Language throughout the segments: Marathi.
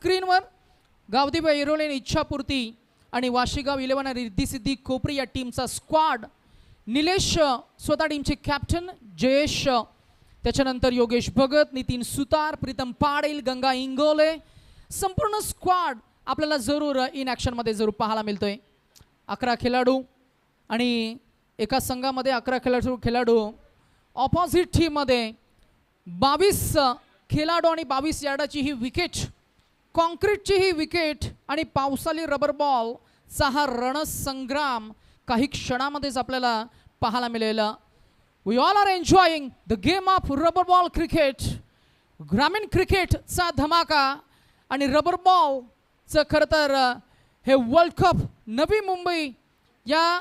स्क्रीनवर गावदीप एरोलेन इच्छापूर्ती आणि वाशीगाव 11 रिद्धी खोपरी या टीमचा स्क्वॉड. निलेश स्वतः टीमचे कॅप्टन, जयेश, त्याच्यानंतर योगेश भगत, नितीन सुतार, प्रीतम पाटील, गंगा इंगोले, संपूर्ण स्क्वॉड आपल्याला जरूर इन ॲक्शनमध्ये जरूर पाहायला मिळतोय. 11 खेळाडू आणि एका संघामध्ये 11 खेळाडू ऑपोजिट टीममध्ये 22 खेळाडू आणि 22 यार्डाची ही विकेट, कॉन्क्रीटची ही विकेट आणि पावसाळी रबर बॉलचा हा रणसंग्राम काही क्षणामध्येच आपल्याला पाहायला मिळेल. We all are enjoying the game of rubber ball cricket. ग्रामीण क्रिकेटचा धमाका आणि रबर बॉलचं खरं तर हे वर्ल्ड कप नवी मुंबई या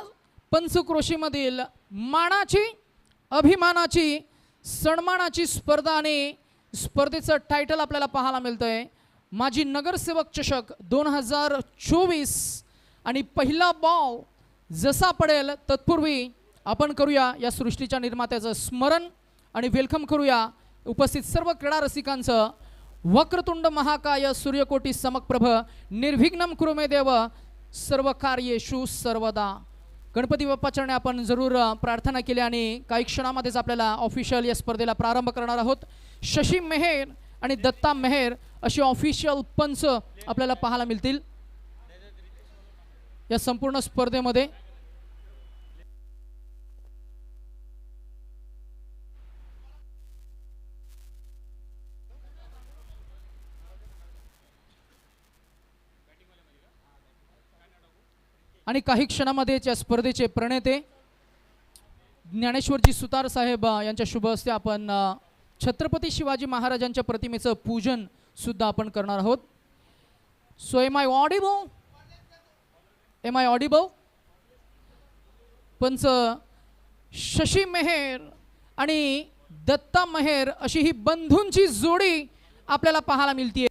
पंचक्रोशीमधील मानाची, अभिमानाची, सन्मानाची स्पर्धा आणि स्पर्धेचं टायटल आपल्याला पाहायला मिळतंय. माजी नगरसेवक चषक 2024 आणि पहिला बॉल जसा पडेल तत्पूर्वी आपण करूया या सृष्टीच्या निर्मात्याचं स्मरण आणि वेलकम करूया उपस्थित सर्व क्रीडा रसिकांचं. वक्रतुंड महाकाय सूर्यकोटी समप्रभ निर्विघ्नं कुरु मे देव सर्व कार्येषु सर्वदा. गणपती बाप्पा चरणी आपण जरूर प्रार्थना केली आणि काही क्षणामध्येच आपल्याला ऑफिशियल या स्पर्धेला प्रारंभ करणार आहोत. शशी मेहर आणि दत्ता मेहर अशी ऑफिशियल पंच आपल्याला पाहायला मिळतील या संपूर्ण स्पर्धेमध्ये. आणि काही क्षणामध्ये या स्पर्धेचे प्रणेते ज्ञानेश्वरजी सुतार साहेब यांच्या शुभ हस्ते आपण छत्रपती शिवाजी महाराजांच्या प्रतिमेचं पूजन सुद्धा आपण करणार आहोत. So am I audible? Am I audible? पंच शशी मेहर आणि दत्ता मेहर अशी ही बंधूंची जोडी आपल्याला पाहायला मिळते.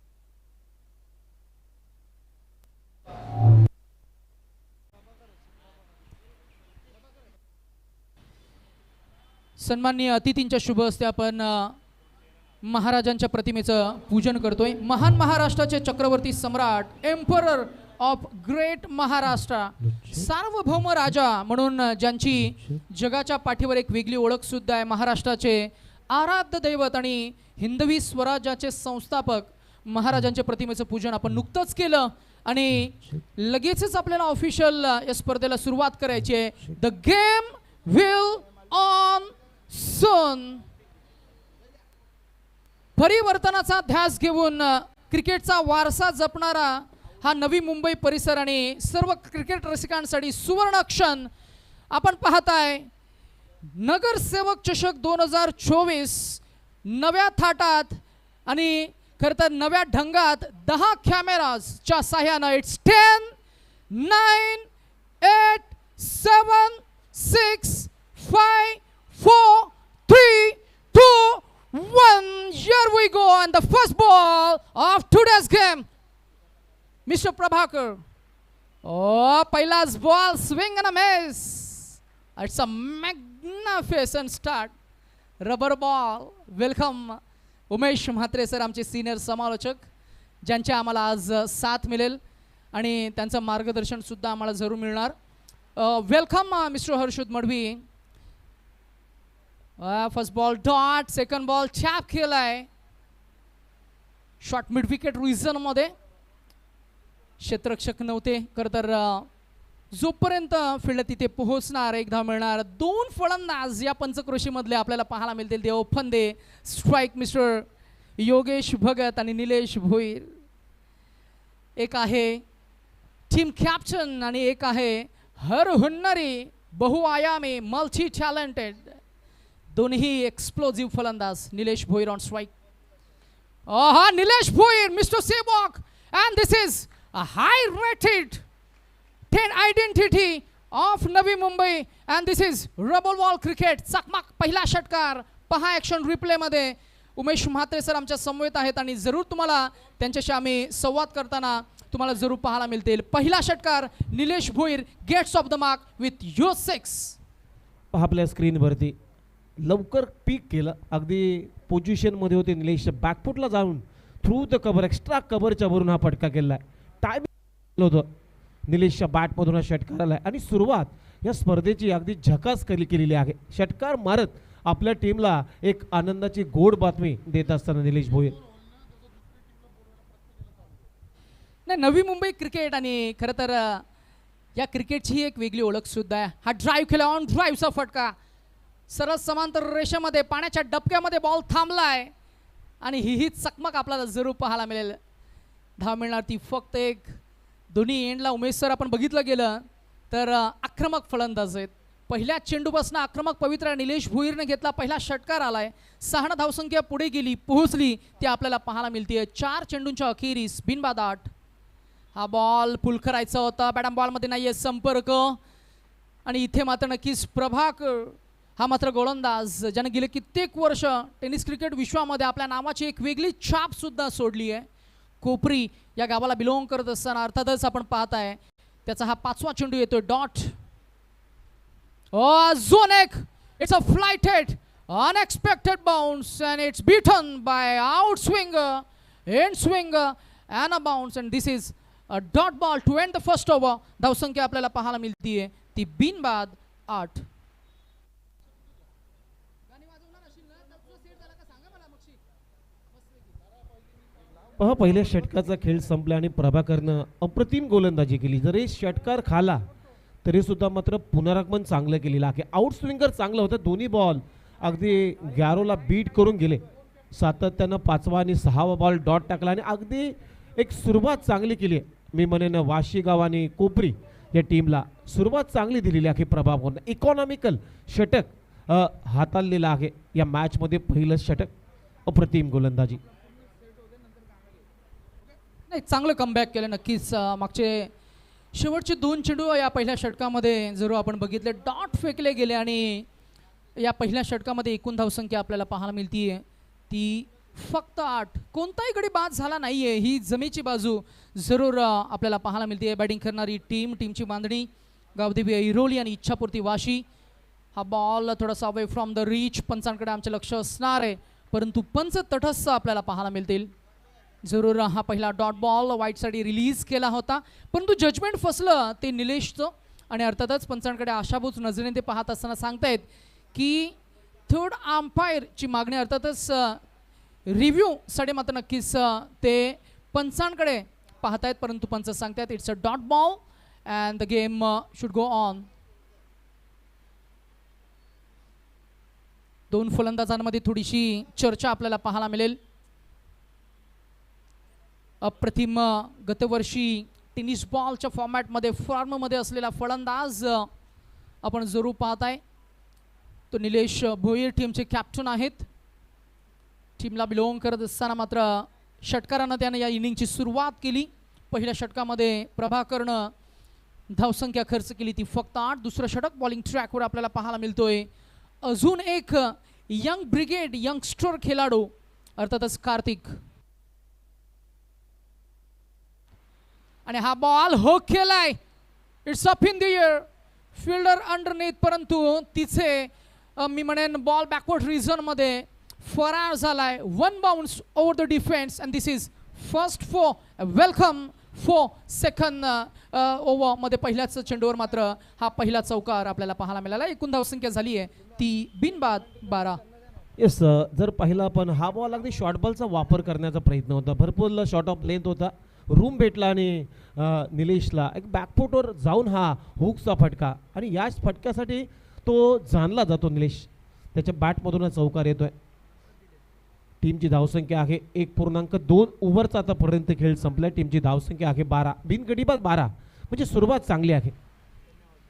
सन्माननीय अतिथींच्या शुभ हस्ते आपण महाराजांच्या प्रतिमेचं पूजन करतोय. महान महाराष्ट्राचे चक्रवर्ती सम्राट, एम्परर ऑफ ग्रेट महाराष्ट्र, सार्वभौम राजा म्हणून ज्यांची जगाच्या पाठीवर एक वेगळी ओळख सुद्धा आहे, महाराष्ट्राचे आराध्य दैवत आणि हिंदवी स्वराज्याचे संस्थापक महाराजांच्या प्रतिमेचं पूजन आपण नुकतंच केलं आणि लगेचच आपल्याला ऑफिशियल या स्पर्धेला सुरुवात करायची आहे. द गेम विल ऑन सून. परिवर्तनाचा ध्यास घेऊन क्रिकेटचा वारसा जपणारा हा नवी मुंबई परिसर आणि सर्व क्रिकेट रसिकांसाठी सुवर्ण क्षण आपण पाहताय. नगरसेवक चषक 2024 नव्या थाटात आणि खरं तर नव्या ढंगात 10 कॅमेराजच्या साह्यानं it's 10, 9, 8, 7, 6, 5, 4, 3, 2, 1. Here we go and the first ball of today's game. Mr. Prabhakar. Oh, पहिलाच ball swing and a miss. It's a magnificent start. Rubber ball. Welcome Umesh Mhatre sir, आमचे सिनियर समालोचक ज्यांचे आम्हाला आज साथ मिळेल आणि त्यांचं मार्गदर्शन सुद्धा आम्हाला जरूर मिळणार. Welcome mister Harshad Madavi. First ball dot, second ball chap केलाय. शॉर्ट मिड विकेट रिझन मध्ये क्षेत्ररक्षक नव्हते. खरं तर जोपर्यंत फील्ड तिथे पोहोचणार एक धाव मिळणार. 2 फलंदाज या पंचक्रोशीमधले आपल्याला पाहायला मिळतील. देव फंदे, स्ट्राईक मिस्टर योगेश भगत आणि निलेश भोईर. एक आहे टीम कॅप्टन आणि एक आहे हर हुन्नरी, बहुआयामी, मल्टी टॅलेंटेड, दोन्ही एक्सप्लोजिव्ह फलंदाज. Nilesh Bhoir on strike. Nilesh Bhoir, mister सेवॉक, and this is a high rated 10 identity of Navi Mumbai and this is rubber ball cricket. चकमक पहिला षटकार पहा ॲक्शन रिप्लेमध्ये. उमेश म्हात्रे सर आमच्या समवेत आहेत आणि जरूर तुम्हाला त्यांच्याशी आम्ही संवाद करताना तुम्हाला जरूर पाहायला मिळतील. पहिला षटकार Nilesh Bhoir gets off the mark with your 6. आपल्या स्क्रीनवरती लवकर पीक केलं, अगदी पोझिशनमध्ये होते निलेश. बॅकफुटला जाऊन थ्रू द कव्हर, एक्स्ट्रा कव्हरच्या वरून हा फटका केला आहे. टायमिंग होतं. निलेशच्या बॅटमधून हा षटकार आला आणि सुरुवात या स्पर्धेची अगदी झकास केलेली आहे. षटकार मारत आपल्या टीमला एक आनंदाची गोड बातमी देत असताना निलेश भोयर. नाही, नवी मुंबई क्रिकेट आणि खरं तर या क्रिकेटची एक वेगळी ओळख सुद्धा आहे. हा ड्राईव्ह केला, ऑन ड्राईव्हचा फटका, सरळ समांतर रेषेमध्ये पाण्याच्या डबक्यामध्ये बॉल थांबलाय आणि ही चकमक आपल्याला जरूर पाहायला मिळेल. धाव मिळणार ती फक्त एक. दोन्ही एंडला उमेश सर आपण बघितलं गेलं तर आक्रमक फलंदाज आहेत. पहिल्या चेंडूपासून आक्रमक पवित्रा निलेश भोईरने घेतला. पहिला षटकार आलाय. 6 धावसंख्या पुढे गेली, पोहोचली, ती आपल्याला पाहायला मिळते. 4 चेंडूंच्या अखेरीस बिनबाद 8. हा बॉल पुल करायचा होता. बॅटम बॉलमध्ये नाहीये संपर्क आणि इथे मात्र नक्कीच प्रभाकर हा मात्र गोलंदाज ज्याने गेले कित्येक वर्ष टेनिस क्रिकेट विश्वामध्ये आपल्या नावाची एक वेगळी छाप सुद्धा सोडली आहे. कोपरी या गावाला बिलॉंग करत असताना अर्थातच आपण पाहताय त्याचा हा 5वा चेंडू येतोय. Dot zone 1. It's a flighted, unexpected bounce and it's beaten by outswinger, and swinger and a bounce and this is a dot ball to end the first over. धावसंख्या आपल्याला पाहायला मिळतीये ती बिनबाद 8. पहिल्या षटकाचा खेळ संपला आणि प्रभाकरनं अप्रतिम गोलंदाजी केली. जरी षटकार खाला तरी सुद्धा मात्र पुनरागमन चांगलं केलेलं आहे. आउट स्विंगर चांगलं होतं. दोन्ही बॉल अगदी गॅरोला बीट करून गेले. सातत्यानं 5वा आणि 6वा बॉल डॉट टाकला आणि अगदी एक सुरुवात चांगली केली आहे. मी म्हणेन वाशीगाव आणि कोपरी या टीमला सुरुवात चांगली दिलेली आहे. प्रभाकरनं इकॉनॉमिकल षटक हाताळलेलं आहे या मॅचमध्ये. पहिलं षटक, अप्रतिम गोलंदाजी. नाही, चांगलं कमबॅक केलं नक्कीच. मागचे शेवटचे 2 चेंडू या पहिल्या षटकामध्ये जरूर आपण बघितले डॉट फेकले गेले आणि या पहिल्या षटकामध्ये एकूण धावसंख्या आपल्याला पाहायला मिळतीये ती फक्त 8. कोणताही गडी बाद झाला नाहीये. ही जमेची बाजू जरूर आपल्याला पाहायला मिळते. बॅटिंग करणारी टीमची बांधणी गावदेवी ऐरोली आणि इच्छापूर्ती वाशी. हा बॉल थोडासा अवे फ्रॉम द रीच. पंचांकडे आमचे लक्ष असणार आहे परंतु पंच तटस्थ आपल्याला पाहायला मिळतील. जरूर हा पहिला डॉट बॉल वाईटसाठी रिलीज केला होता परंतु जजमेंट फसलं ते निलेशचं आणि अर्थातच पंचांकडे आशाभूत नजरेने ते पाहत असताना सांगतायत की थर्ड अंपायरची मागणी अर्थातच रिव्ह्यूसाठी मात्र नक्कीच ते पंचांकडे पाहतायत परंतु पंच सांगतायत it's a dot ball and the game should go on. 2 फलंदाजांमध्ये थोडीशी चर्चा आपल्याला पाहायला मिळेल. अप्रतिम गतवर्षी टेनिस बॉलच्या फॉर्मॅटमध्ये फॉर्ममध्ये असलेला फलंदाज आपण जरूर पाहताय तो निलेश भोईर टीमचे कॅप्टन आहेत. टीमला बिलॉंग करत असताना मात्र षटकारानं त्यानं या इनिंगची सुरुवात केली. पहिल्या षटकामध्ये प्रभाकरनं धावसंख्या खर्च केली ती फक्त 8. दुसरं षटक बॉलिंग ट्रॅकवर आपल्याला पाहायला मिळतोय. अजून एक यंग ब्रिगेड यंगस्टर खेळाडू अर्थातच कार्तिक आणि हा बॉल हो केलाय. It's up in the air, fielder underneath परंतु तिचे मी म्हणेन बॉल बॅकवर्ड रिझन मध्ये फरार झालाय. 1 bounce over the defence and this is first for welcome for second over मध्ये. पहिल्याच चेंडूवर मात्र हा पहिला चौकार आपल्याला पाहायला मिळाला. एकूण धावसंख्या झाली आहे ती बिनबाद 12. येस, जर पाहिला पण हा बॉल अगदी शॉर्ट बॉलचा वापर करण्याचा प्रयत्न होता. भरपूर शॉर्ट ऑफ लेंथ होता. रूम भेटला आणि निलेशला एक बॅकफुटवर जाऊन हा हुकचा फटका आणि याच फटक्यासाठी तो जाणला जातो निलेश. त्याच्या बॅटमधून चौकार येतोय. टीमची धावसंख्या आहे 1.2 ओव्हरचा आतापर्यंत खेळ संपला. टीमची धावसंख्या आहे 12, बिनगडीबाद 12, म्हणजे सुरुवात चांगली आहे.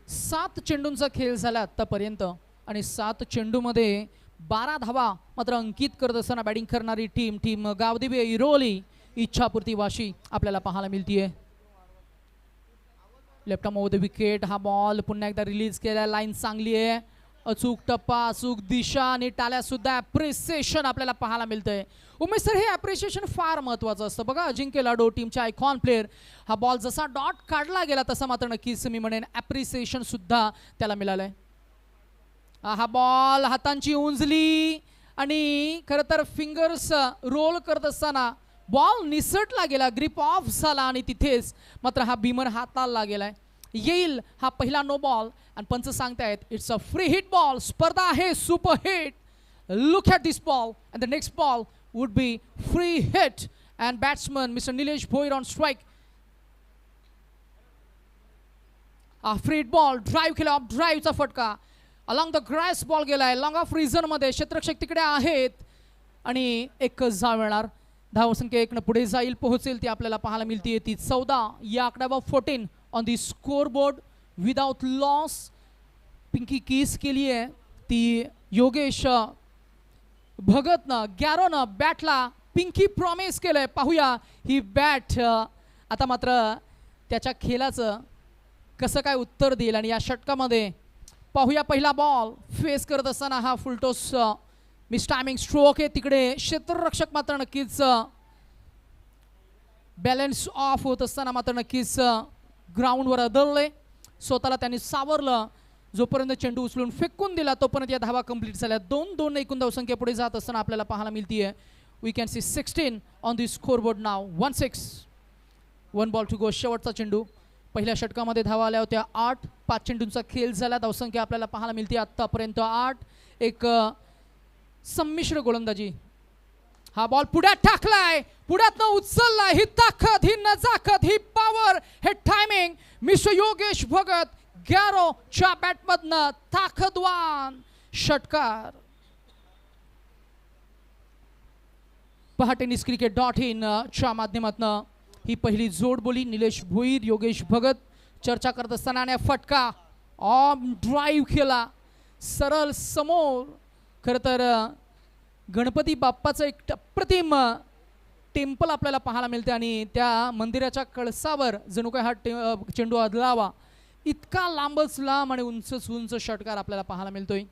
7 चेंडूंचा खेळ झाला आतापर्यंत आणि 7 चेंडूमध्ये 12 धावा मात्र अंकित करत असताना बॅटिंग करणारी टीम गावदेवी ऐरोली इच्छापूर्ती वाशी आपल्याला पाहायला मिळतीये. Left arm over the wicket. हा बॉल पुन्हा एकदा रिलीज केला. लाईन चांगली आहे. अचूक टप्पा, अचूक दिशा आणि टाळ्या सुद्धा अप्रिसिएशन आपल्याला पाहायला मिळतंय. उमेश सर, हे अप्रिसिएशन फार महत्त्वाचं असतं बघा. अजिंक्य लाडो टीमचे आयकॉन प्लेअर. हा बॉल जसा डॉट काढला गेला तसा मात्र नक्कीच मी म्हणेन अप्रिसिएशन सुद्धा त्याला मिळालंय. हा बॉल हातांची उंजली आणि खरं तर फिंगर्स रोल करत असताना बॉल निसटला गेला, ग्रिप ऑफ झाला आणि तिथेच मात्र हा भीमर हाताला गेलाय. येईल हा पहिला नो बॉल आणि पंच सांगतायत it's a free hit ball. स्पर्धा आहे super hit. Look at this ball and the next ball would be free hit and batsman mister Nilesh Bhoir on strike. Free hit ball, drive केला, ऑफ ड्राईव्हचा फटका, अलॉंग द ग्रास बॉल गेलाय, लॉंग ऑफ रिझन मध्ये क्षेत्ररक्षक तिकडे आहेत आणि एकच धाव मिळणार. धावसंख्या 1 पुढे जाईल, पोहोचेल ती आपल्याला पाहायला मिळते. ती 14 या आकड्यावर 14 on the score board without loss. Pinky kiss केली आहे ती योगेश भगतनं, गॅरोनं बॅटला पिंकी प्रॉमिस केलंय. पाहूया ही बॅट आता मात्र त्याच्या खेळाचं कसं काय उत्तर देईल. आणि या षटकामध्ये पाहूया पहिला बॉल फेस करत असताना हा फुलटॉस मिस टायमिंग स्ट्रोक आहे. तिकडे क्षेत्ररक्षक मात्र नक्कीच बॅलन्स ऑफ होत असताना मात्र नक्कीच ग्राउंडवर आदळले. स्वतःला त्यांनी सावरलं. जोपर्यंत चेंडू उचलून फेकून दिला तोपर्यंत या धावा कंप्लीट झाल्या. 2-2 एकूण धावसंख्या पुढे जात असताना आपल्याला पाहायला मिळतीये. We can see 16 on the score board नाव. 1-6, 1 बॉल टू गो. शेवटचा चेंडू. पहिल्या षटकामध्ये धावा आल्या होत्या 8. 5 चेंडूंचा खेळ झाला. धावसंख्या आपल्याला पाहायला मिळते आत्तापर्यंत 8. एक संमिश्र गोलंदाजी. हा बॉल पुढ्यात टाकलाय, पुढ्यातनं उचललाय. ही ताकद, ही नजाकत, ही पॉवर, हे टायमिंग मिस्टर योगेश भगत गॅरोच्या बॅटमधनं ताकदवान षटकार. पहा tenniscricket.in च्या माध्यमातून ही पहिली जोड बोली. निलेश भोईर, योगेश भगत चर्चा करत असताना आणि फटका ऑन ड्राईव्ह केला सरळ समोर. खरं तर गणपती बाप्पाचं एक अप्रतिम टेम्पल आपल्याला पाहायला मिळते आणि त्या मंदिराच्या कळसावर जणू काय हा चेंडू आदळावा इतका लांबच लांब आणि उंचच उंच षटकार आपल्याला पाहायला मिळतोय.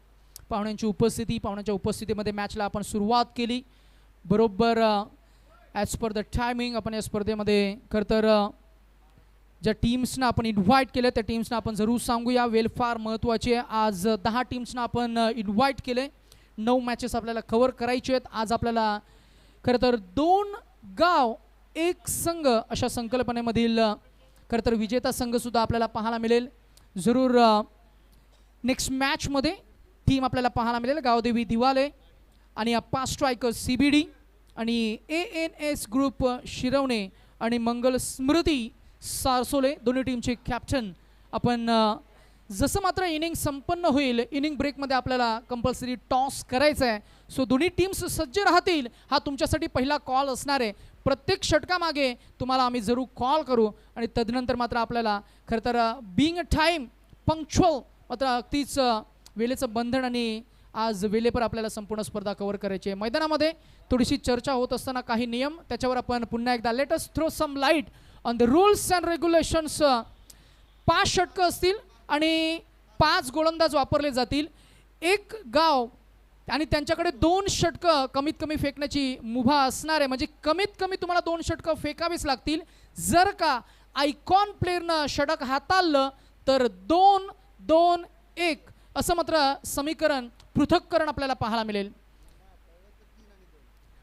पाहुण्यांच्या उपस्थितीमध्ये मॅचला आपण सुरुवात केली. बरोबर ॲज पर द टायमिंग आपण या स्पर्धेमध्ये खरं तर ज्या टीम्सना आपण इन्व्हाइट केलं त्या टीम्सना आपण जरूर सांगूया. वेल फार महत्त्वाची आहे. आज 10 टीम्सना आपण इन्व्हाइट केले. 9 मॅचेस आपल्याला कव्हर करायचे आहेत. आज आपल्याला खरं तर 2 गाव 1 संघ अशा संकल्पनेमधील खरं तर विजेता संघसुद्धा आपल्याला पाहायला मिळेल. जरूर नेक्स्ट मॅचमध्ये टीम आपल्याला पाहायला मिळेल. गावदेवी दिवाले आणि अप्पा स्ट्रायकर्स CBD आणि ANS ग्रुप शिरवणे आणि मंगल स्मृती सारसोले दोन्ही टीमचे कॅप्टन आपण जसं मात्र इनिंग संपन्न होईल इनिंग ब्रेकमध्ये आपल्याला कंपल्सरी टॉस करायचं आहे. सो दोन्ही टीम्स सज्ज राहतील. हा तुमच्यासाठी पहिला कॉल असणार आहे. प्रत्येक षटकामागे तुम्हाला आम्ही जरूर कॉल करू आणि तदनंतर मात्र आपल्याला खरं तर बिंग अ टाईम पंक्च्युअल मात्र अगदीच वेळेचं बंधन आणि आज वेळेपर आपल्याला संपूर्ण स्पर्धा कव्हर करायची आहे. मैदानामध्ये थोडीशी चर्चा होत असताना काही नियम त्याच्यावर आपण पुन्हा एकदा let us throw some light on the rules and regulations. 5 षटकं असतील आणि 5 गोलंदाज वापरले जातील. एक गाव आणि त्यांच्याकडे 2 षटकं कमीत कमी फेकण्याची मुभा असणार आहे. म्हणजे कमीत कमी तुम्हाला 2 षटकं फेकावीच लागतील. जर का आयकॉन प्लेअरनं षटक हाताळलं तर 2-2-1 असं मात्र समीकरण पृथक्करण आपल्याला पाहायला मिळेल.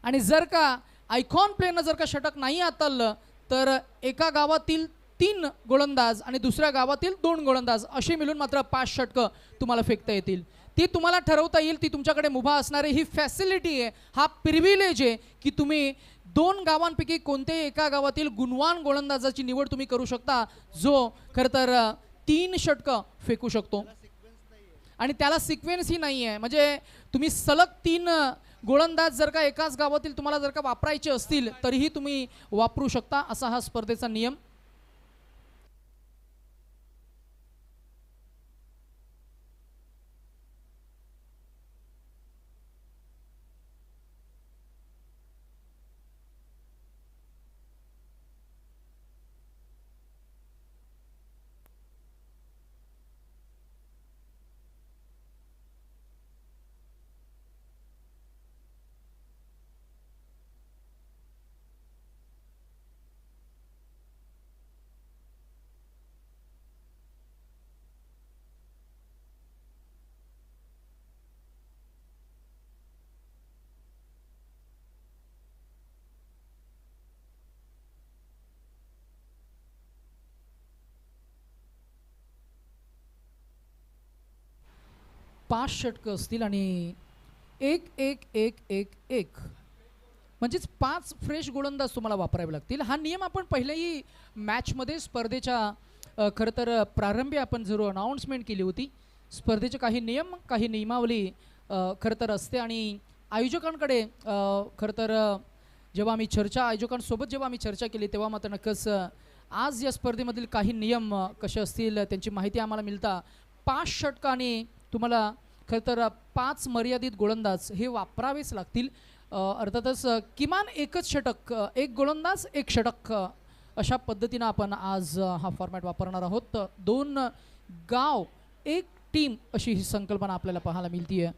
आणि जर का आयकॉन प्लेअरनं जर का षटक नाही हाताळलं तर एका गावातील 3 गोलंदाज आणि दुसऱ्या गावातील 2 गोलंदाज अशी मिळून मात्र 5 षटकं तुम्हाला फेकता येतील. ती तुम्हाला ठरवता येईल. ती तुमच्याकडे मुभा असणारी ही फॅसिलिटी आहे. हा प्रिव्हिलेज आहे की तुम्ही 2 गावांपैकी कोणत्याही एका गावातील गुणवान गोलंदाजाची निवड तुम्ही करू शकता जो खरं तर 3 षटकं फेकू शकतो. आणि त्याला सिक्वेन्सही नाही आहे. म्हणजे तुम्ही सलग 3 गोलंदाज जर का एकाच गावातील तुम्हाला जर का वापरायचे असतील तरीही तुम्ही वापरू शकता. असा हा स्पर्धेचा नियम. 5 षटकं असतील आणि 1-1-1-1-1 म्हणजेच 5 फ्रेश गोलंदाज तुम्हाला वापरावे लागतील. हा नियम आपण पहिल्याही मॅचमध्ये स्पर्धेच्या खरं तर प्रारंभी आपण जरूर अनाऊन्समेंट केली होती. स्पर्धेचे काही नियम काही नियमावली खरं तर असते आणि आयोजकांकडे खरं तर जेव्हा आम्ही आयोजकांसोबत जेव्हा आम्ही चर्चा केली तेव्हा मात्र नक्कीच आज या स्पर्धेमधील काही नियम कसे असतील त्यांची माहिती आम्हाला मिळता 5 षटकांनी तुम्हाला खरं तर 5 मर्यादित गोलंदाज हे वापरावेच लागतील. अर्थातच किमान एकच षटक, एक गोलंदाज एक षटक अशा पद्धतीनं आपण आज हा फॉर्मॅट वापरणार आहोत. 2 गाव एक टीम अशी ही संकल्पना आपल्याला पाहायला मिळते आहे.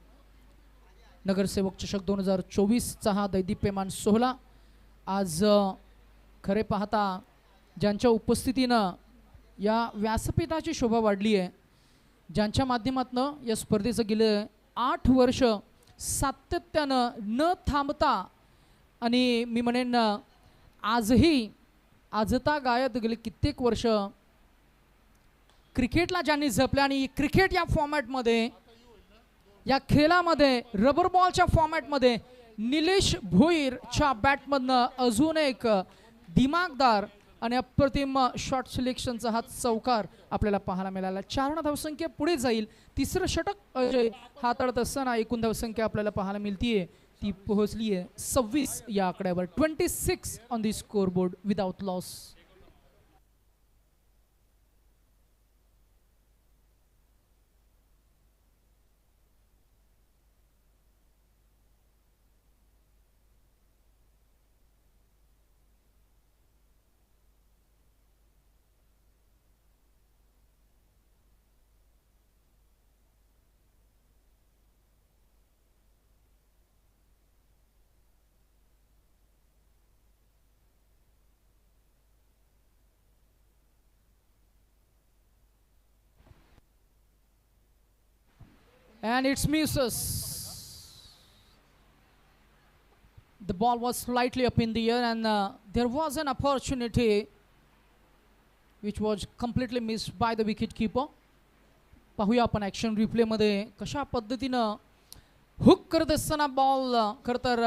नगरसेवक चषक 2024चा हा दैदिप्यमान सोहळा आज खरे पाहता ज्यांच्या उपस्थितीनं या व्यासपीठाची शोभा वाढली आहे, ज्यांच्या माध्यमातून या स्पर्धेचं गेलं 8 वर्ष सातत्यानं न थांबता आणि मी म्हणेन आजही आजता गायत गेले कित्येक वर्ष क्रिकेटला ज्यांनी जपलं आणि क्रिकेट या फॉर्मॅटमध्ये या खेळामध्ये रबर बॉलच्या फॉर्मॅटमध्ये निलेश भोईरच्या बॅटमधनं अजून एक दिमागदार आणि अप्रतिम शॉट सिलेक्शनचा हा चौकार आपल्याला पाहायला मिळाला. 4 धावसंख्या पुढे जाईल. 3रं षटक अजय हाताळत असताना एकूण धावसंख्या आपल्याला पाहायला मिळतीये ती पोहोचली आहे 26 या आकड्यावर. 26 on the score board without loss. And it's misses. The ball was slightly up in the air and there was an opportunity which was completely missed by the wicket keeper. पाहूया आपण ॲक्शन रिप्लेमध्ये कशा पद्धतीनं हुक करत असताना बॉल खरं तर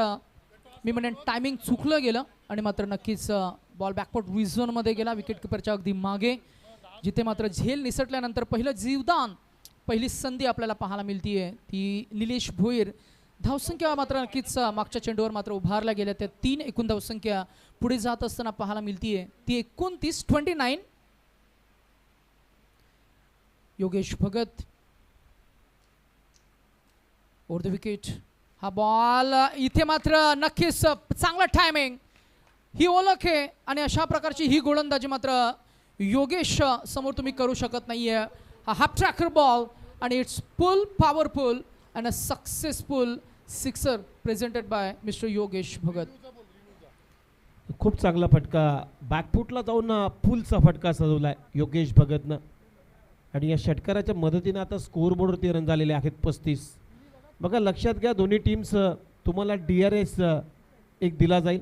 मी म्हणेन टायमिंग चुकलं गेलं आणि मात्र नक्कीच बॉल बॅकवर्ड विझनमध्ये गेला विकेट किपरच्या अगदी मागे, जिथे मात्र झेल निसटल्यानंतर पहिलं जीवदान पहिली संधी आपल्याला पाहायला मिळतीये ती निलेश भोईर. धावसंख्या मात्र नक्कीच मागच्या चेंडूवर मात्र उभारल्या गेल्या त्या 3 एकूण धावसंख्या पुढे जात असताना पाहायला मिळतीये ती 29. Yogesh Bhagat over the wicket. हा बॉल इथे मात्र नक्कीच चांगला टायमिंग, ही ओळख आहे आणि अशा प्रकारची ही गोलंदाजी मात्र योगेश समोर तुम्ही करू शकत नाहीये. हाफ ट्रॅकर बॉल आणि it's pull powerful and a successful sixer presented by mister Yogesh Bhagat. खूप चांगला फटका बॅकफुटला जाऊन फुलचा फटका सजवलाय योगेश भगतनं आणि या षटकाराच्या मदतीने आता स्कोअरबोर्डवरती रन झालेले आहेत 35. बघा लक्षात घ्या दोन्ही टीम्स तुम्हाला DRS एक दिला जाईल.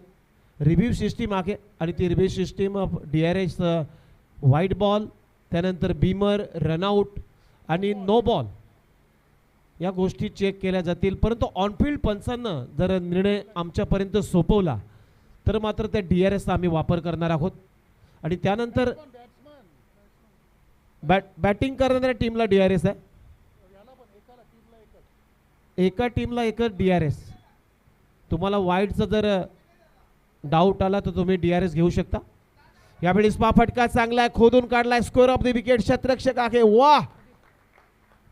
रिव्ह्यू सिस्टीम आहे आणि ती review system DRS white ball त्यानंतर बीमर रनआउट आणि नो बॉल या गोष्टी चेक केल्या जातील. परंतु ऑनफिल्ड पंचांना जर निर्णय आमच्यापर्यंत सोपवला तर मात्र त्या DRSचा आम्ही वापर करणार आहोत आणि त्यानंतर बॅटिंग करणाऱ्या टीमला DRS आहे, एका टीमला एकच DRS. तुम्हाला वाईडचा जर डाऊट आला तर तुम्ही DRS घेऊ शकता. यावेळी स्पा फटका चांगला आहे, खोदून काढलाय, स्कोअर ऑफ द विकेट शतरक्षक आहे. वाह,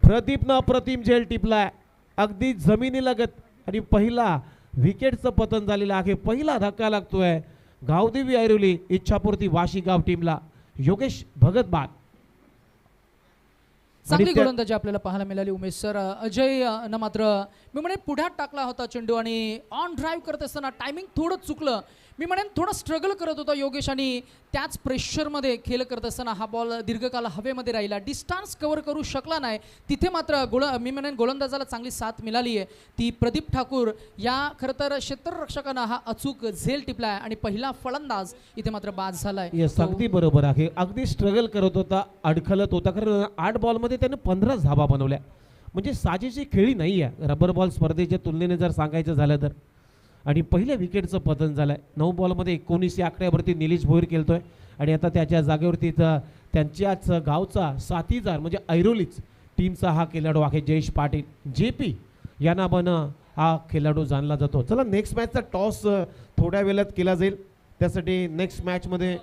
प्रदीपनं अप्रतिम झेल टिपलाय अगदी जमिनीलगत आणि पहिला विकेटचं पतन झालेलं आहे. पहिला धक्का लागतोय गावदेवी ऐरोली इच्छापूर्ती वाशी गाव टीमला. योगेश भगत बाद. चांगली गोलंदाजी आपल्याला पाहायला मिळाली उमेश सर. अजय न मात्र मी म्हणेन पुढ्यात टाकला होता चेंडू आणि ऑन ड्राईव्ह करत असताना टायमिंग थोडं चुकलं. मी म्हणेन थोडं स्ट्रगल करत होता योगेश आणि त्याच प्रेशरमध्ये खेळ करत असताना हा बॉल दीर्घकाळ हवेमध्ये राहिला, डिस्टन्स कव्हर करू शकला नाही. तिथे मात्र मी म्हणेन गोलंदाजाला चांगली साथ मिळाली आहे ती प्रदीप ठाकूर या खरं तर क्षेत्ररक्षकांना हा अचूक झेल टिपलाय आणि पहिला फलंदाज इथे मात्र बाद झालाय. अगदी बरोबर आहे, अगदी स्ट्रगल करत होता, अडखलत होता कारण 8 बॉलमध्ये त्याने 15 धावा बनवल्या. म्हणजे साजेशी खेळी नाही आहे रबर बॉल स्पर्धेच्या तुलनेने जर सांगायचं झालं तर. आणि पहिल्या विकेटचं पतन झालं आहे. 9 बॉलमध्ये 19 या आकड्यावरती निलेश भोईर खेळतोय आणि आता त्याच्या जागेवरती त्यांच्याच गावचा साथीदार म्हणजे ऐरोलीच टीमचा हा खेळाडू आहे जयेश पाटील. JP या नावानं हा खेळाडू जाणला जातो. चला नेक्स्ट मॅचचा टॉस थोड्या वेळात केला जाईल. त्यासाठी नेक्स्ट मॅचमध्ये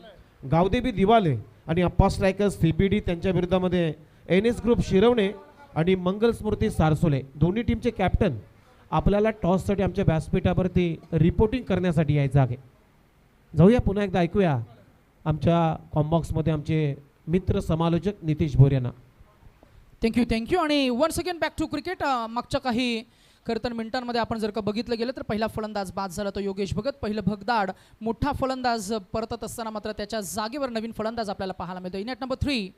गावदेवी दिवाले आणि अप्पा स्ट्रायकर्स CPD त्यांच्या विरुद्धामध्ये NS ग्रुप शिरवणे आणि मंगल स्मृती सारसोले दोन्ही टीमचे कॅप्टन आपल्याला टॉससाठी आमच्या व्यासपीठावरती रिपोर्टिंग करण्यासाठी यायचं आहे. जाऊया पुन्हा एकदा ऐकूया आमच्या कॉम्बॉक्समध्ये आमचे मित्र समालोचक नितीश भोर यांना. थँक्यू आणि once again back to cricket. मागच्या काही खरं तर मिनिटांमध्ये आपण जर का बघितलं गेलं तर पहिला फलंदाज बाद झाला तो योगेश भगत. पहिलं भगदाड मोठा फलंदाज परतत असताना मात्र त्याच्या जागेवर नवीन फलंदाज आपल्याला पाहायला मिळतो. In at number 3